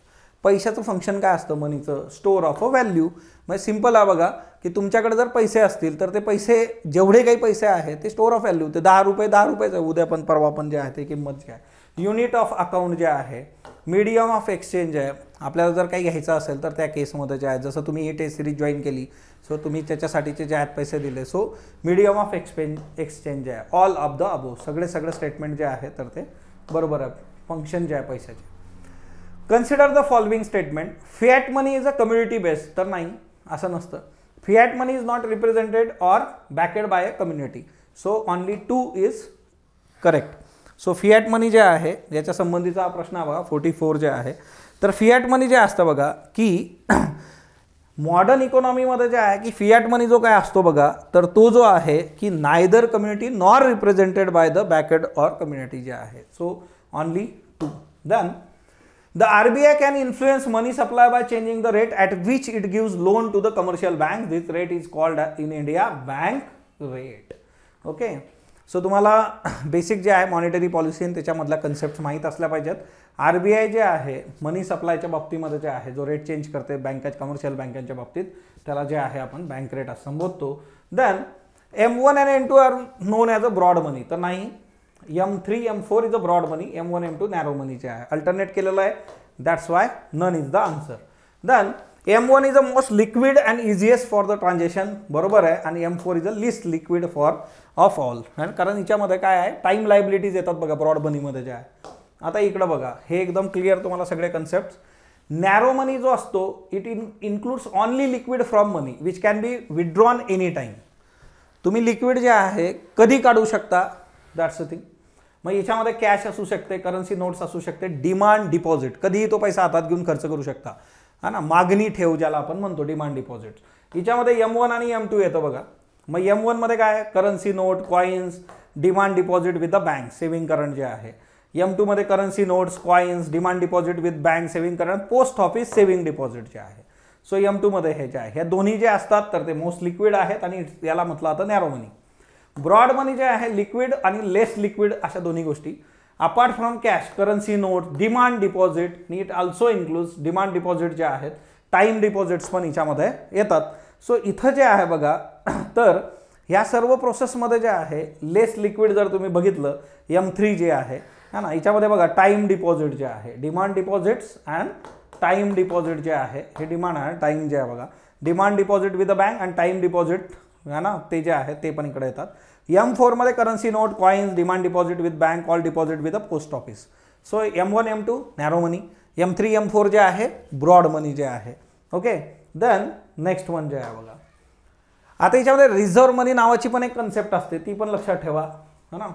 पैशाचं फंक्शन काय असतं मनीचं, स्टोअर ऑफ अ व्हॅल्यू. म्हणजे सिंपल आहे बघा की तुमच्याकडे जर पैसे असतील तर ते पैसे जेवढे काही पैसे आहेत ते स्टोअर ऑफ व्हॅल्यू. ते 10 रुपये 10 रुपयेच आहे, उद्या पण परवा पण जे आहे ते किंमत जे आहे. युनिट ऑफ अकाउंट जे आहे, मीडियम ऑफ एक्सचेंज आहे. आपल्याला जर काही घ्यायचं असेल तर त्या केसमध्ये जे आहे, जसं तुम्ही ही टेस्ट सिरीज जॉईन केली सो तुम्ही त्याच्यासाठीचे जे आहेत पैसे दिले, सो मीडियम ऑफ एक्सचेंज आहे. ऑल ऑफ द अबो सगळे स्टेटमेंट जे आहे तर ते बरोबर आहे. फंक्शन जे आहे पैशाचे. Consider the following statement. Fiat money is a community based, तर नाही असं नसतं. Fiat money is not represented or backed by a community. So only 2 is correct. So fiat money जे आहे याच्या संबंधीचा हा प्रश्न आहे बघा 44 जे आहे. तर फिएट मनी जे असतं बघा की मॉडर्न इकॉनॉमीमध्ये जे आहे की फिएट मनी जो काय असतो बघा, तर तो जो आहे की neither community nor represented by the backed or community जे आहे. So only 2. Then the RBI can influence money supply by changing the rate at which it gives loan to the commercial bank. This rate is called in India bank rate. Okay, so तुम्हाला basic जे आहे monetary policy आणि त्याच्यामधल्या concept माहीत असल्या पाहिजेत. RBI जे आहे मनी सप्लायच्या बाबतीमध्ये जे आहे जो रेट चेंज करते बँकाच्या कमर्शियल बँकांच्या बाबतीत त्याला जे आहे आपण बँक रेट असं संबोधतो. Then M1 and M2 are known as a broad money. तर नाही, M3 M4 is a broad money, M1 M2 narrow money जे आहे अल्टरनेट केलेलं आहे. That's why none is the answer. Then M1 is a most liquid and easiest for the transaction, बरोबर आहे, आणि M4 is a least liquid for of all. कारण हिच्यामध्ये काय आहे टाईम लायबिलिटीज येतात बघा ब्रॉड मनीमध्ये जे आहे. आता इकडं बघा, हे एकदम क्लिअर तुम्हाला सगळे कन्सेप्ट. नॅरो मनी जो असतो it includes only liquid from money which can be withdrawn any time. तुम्ही लिक्विड जे आहे कधी काढू शकता, दॅट्स अ थिंग. मग याच्यामध्ये कॅश असू शकते, करन्सी नोट्स असू शकते, डिमांड डिपॉझिट कधीही तो पैसा हातात घेऊन खर्च करू शकता, हा ना, मागणी ठेव ज्याला आपण म्हणतो डिमांड डिपॉझिट. याच्यामध्ये M1 आणि M2 येतं बघा. मग M1 मध्ये काय currency note, coins, demand deposit with the bank saving current जे आहे. M2 मध्ये currency notes, coins, demand deposit with bank saving current, post office saving deposit जे आहे. सो M2 मध्ये हे जे आहे ह्या दोन्ही जे असतात तर ते मोस्ट लिक्विड आहेत आणि याला म्हटलं जातं नॅरो मनी. ब्रॉड मनी जे आहे लिक्विड आणि लेस लिक्विड अशा दोन्ही गोष्टी. Apart from cash, currency note, demand deposit, it also includes demand deposit जे आहेत, टाईम डिपॉझिट्स पण याच्यामध्ये येतात. सो इथं जे आहे बघा, तर ह्या सर्व प्रोसेसमध्ये जे आहे लेस लिक्विड जर तुम्ही बघितलं M3 जे आहे, है ना, याच्यामध्ये बघा टाईम डिपॉझिट जे आहे, demand deposits and time deposit जे आहे, हे डिमांड आहे, टाईम जे आहे बघा, demand deposit with the bank and time deposit, है ना, ते जे आहे ते पण इकडे येतात. M4 मध्ये currency note, coins, demand deposit with bank, call deposit with the post office. So M1 M2 narrow money, M3 M4 जे आहे ब्रॉड मनी जे आहे. ओके, देन नेक्स्ट वन जे आहे बघा, आता याच्यामध्ये रिझर्व्ह मनी नावाची पण एक कन्सेप्ट असते, ती पण लक्षात ठेवा, है ना.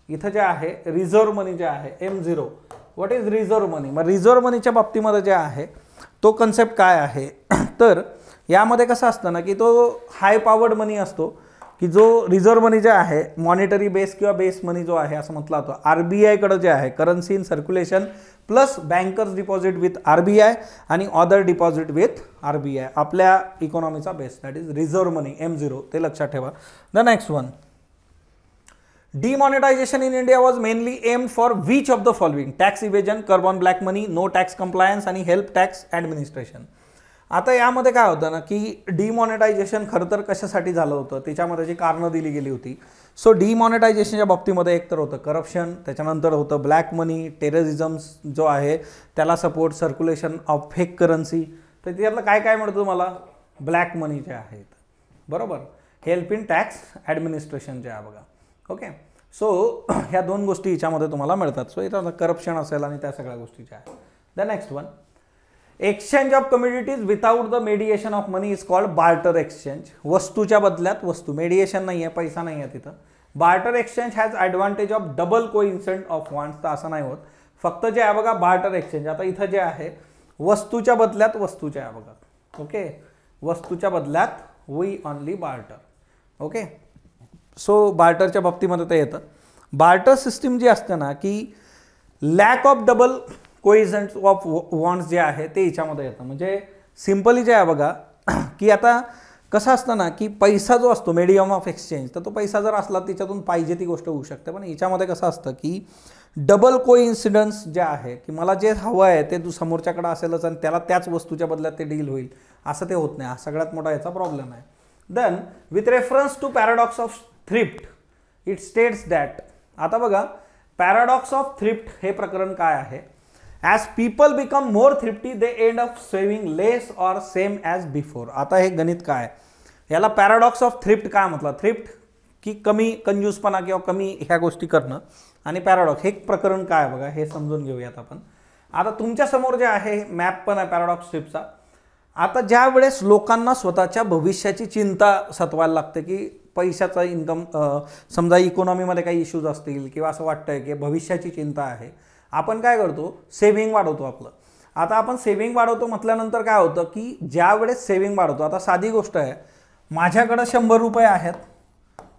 इथं जे आहे रिझर्व्ह मनी जे आहे M0. व्हॉट इज रिझर्व्ह मनी? मग रिझर्व्ह मनीच्या बाबतीमध्ये जे आहे तो कन्सेप्ट काय आहे तर यामध्ये कसं असतं ना की तो हाय पॉवर्ड मनी असतो, की जो रिझर्व्ह मनी जे आहे मॉनिटरी बेस किंवा बेस मनी जो आहे असं म्हटलं जातं. RBI कडे जे आहे currency in circulation plus bankers deposit with RBI आणि अदर डिपॉझिट विथ RBI, आपल्या इकॉनॉमीचा base, that is reserve money M0, ते लक्षात ठेवा. The next one, demonetization in India was mainly aimed for which of the following? Tax evasion, curb on black money, no tax compliance आणि help tax administration. आता यामध्ये काय होतं ना की डिमॉनिटायझेशन खरं तर कशासाठी झालं होतं त्याच्यामध्ये जी कारणं दिली गेली होती. सो डिमॉनिटायझेशनच्या बाबतीमध्ये एक तर होतं करप्शन, त्याच्यानंतर होतं ब्लॅक मनी, टेररिझम जो आहे त्याला support, circulation of fake currency. तर त्यातलं काय काय मिळतं तुम्हाला? ब्लॅक मनी जे आहेत, बरोबर, हेल्प इन टॅक्स ॲडमिनिस्ट्रेशन जे आहे बघा. ओके, सो ह्या दोन गोष्टी याच्यामध्ये तुम्हाला मिळतात. सो इथं करप्शन असेल आणि त्या सगळ्या गोष्टीच्या आहेत. The next one, exchange of commodities without the मेडिएशन of money is called barter exchange. वस्तूच्या बदल्यात वस्तू, मेडिएशन नाही आहे, पैसा नाही आहे तिथं. Barter exchange has advantage of double coincident of wants. तर असं नाही होत, फक्त जे आहे बघा बार्टर एक्सचेंज. आता इथं जे आहे वस्तूच्या बदल्यात वस्तूच्या आहे बघा. ओके, वस्तूच्या बदल्यात we only barter. Okay, so बार्टरच्या बाबतीमध्ये ते येतं. बार्टर सिस्टीम जी असते ना की lack of double coincident of wants जे आहे ते याच्यामध्ये येतं. म्हणजे सिम्पली जे आहे बघा की आता कसं असतं ना की पैसा जो असतो मीडियम ऑफ एक्सचेंज, तर तो पैसा जर असला त्याच्यातून पाहिजे ती गोष्ट होऊ शकते. पण याच्यामध्ये कसं असतं की डबल कोइन्सिडन्स जे आहे की मला जे हवं आहे ते समोरच्याकडे असेलच आणि त्याला त्याच वस्तूच्या बदल्यात ते डील होईल, असं ते होत नाही. हा सगळ्यात मोठा याचा प्रॉब्लेम आहे. Then with reference to paradox of thrift it states that. आता बघा पॅराडॉक्स ऑफ थ्रिफ्ट हे प्रकरण काय आहे? As people become more thrifty they end of saving less or same as before. आता हे गणित काय, याला पॅराडॉक्स ऑफ थ्रिफ्ट काय म्हटलं? थ्रिफ्ट की कमी कंजूसपणा किंवा कमी ह्या गोष्टी करणं, आणि पॅराडॉक्स हे प्रकरण काय बघा हे समजून घेऊयात आपण. आता तुमच्या समोर जे आहे मॅप पण आहे पॅराडॉक्स थ्रिफ्टचा. आता ज्या वेळेस लोकांना स्वतःच्या भविष्याची चिंता सतवायला लागते की पैशाचा इन्कम, समजा इकॉनॉमीमध्ये काही इश्यूज असतील किंवा असं वाटतंय की भविष्याची चिंता आहे, आपण काय करतो? सेव्हिंग वाढवतो आपलं. आता आपण सेव्हिंग वाढवतो म्हटल्यानंतर काय होतं की ज्या वेळेस सेव्हिंग वाढवतो, आता साधी गोष्ट आहे, माझ्याकडं 100 रुपये आहेत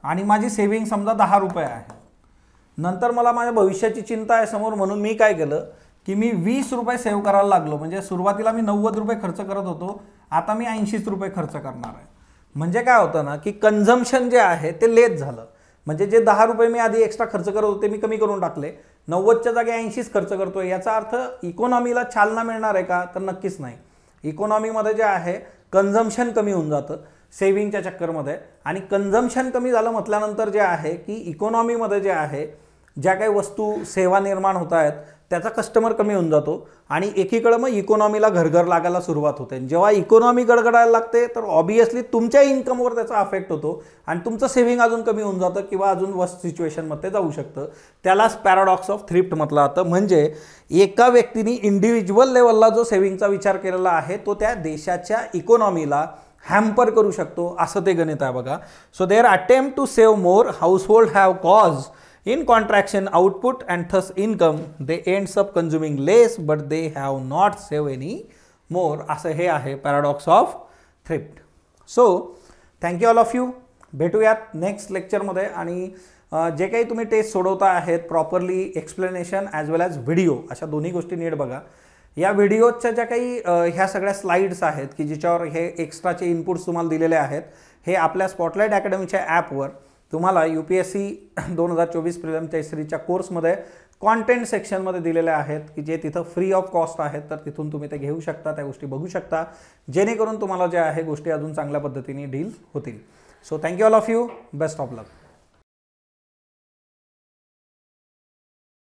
आणि माझी सेव्हिंग समजा 10 रुपये आहे. नंतर मला माझ्या भविष्याची चिंता आहे समोर, म्हणून मी काय केलं की मी 20 रुपये सेव्ह करायला लागलो, म्हणजे सुरुवातीला मी 90 रुपये खर्च करत होतो, आता मी 80 रुपये खर्च करणार आहे. म्हणजे काय होतं ना की कन्झम्पशन जे आहे ते लेस झालं. म्हणजे जे 10 रुपये मी आधी एक्स्ट्रा खर्च करत होते मी कमी करून टाकले, 90च्या जागी 80च खर्च करतोय. याचा अर्थ इकॉनॉमीला चालना मिळणार आहे का, तर नक्कीच नाही. इकॉनॉमीमध्ये जे आहे कन्झम्पशन कमी होऊन जातं सेव्हिंगच्या चक्करमध्ये, आणि कन्झम्पशन कमी झालं म्हटल्यानंतर जे आहे की इकॉनॉमीमध्ये जे आहे ज्या काही वस्तू सेवा निर्माण होत आहेत त्याचा कस्टमर कमी होऊन जातो, आणि एकीकडे मग इकॉनॉमीला घरघर लागायला सुरुवात होते. जेव्हा इकॉनॉमी गडगडायला लागते तर ऑब्वियसली तुमच्या इन्कमवर त्याचा अफेक्ट होतो आणि तुमचं सेव्हिंग अजून कमी होऊन जातं किंवा अजून वर्स्ट सिच्युएशनमध्ये जाऊ शकतं. त्यालाच पॅराडॉक्स ऑफ थ्रिफ्ट म्हटलं जातं. म्हणजे एका व्यक्तीने इंडिव्हिज्युअल लेवलला जो सेव्हिंगचा विचार केलेला आहे तो त्या देशाच्या इकॉनॉमीला हॅम्पर करू शकतो, असं ते गणित आहे बघा. So their attempt to save more, household have cause in contraction output and thus income, they ends up consuming less but they have not saved any more. असं हे आहे paradox of thrift. So thank you all of you. भेटूयात next लेक्चरमध्ये, आणि जे काही तुम्ही taste सोडवता आहेत properly explanation as well as video, अशा दोन्ही गोष्टी नीट बघा. या व्हिडिओच्या ज्या काही ह्या सगळ्या स्लाइड्स आहेत की ज्याच्यावर हे एक्स्ट्राचे इनपुट्स तुम्हाला दिलेले आहेत, हे आपल्या स्पॉटलाईट अकॅडमीच्या ॲपवर तुम्हाला UPSC 2024 प्रिलिम टेस्ट सिरीजच्या कोर्समध्ये कॉन्टेंट सेक्शनमध्ये दिलेले आहेत की जे तिथं फ्री ऑफ कॉस्ट आहेत. तर तिथून तुम्ही ते घेऊ शकता, त्या गोष्टी बघू शकता, जेणेकरून तुम्हाला जे आहे गोष्टी अजून चांगल्या पद्धतीने डील होतील. So thank you all of you. Best of luck.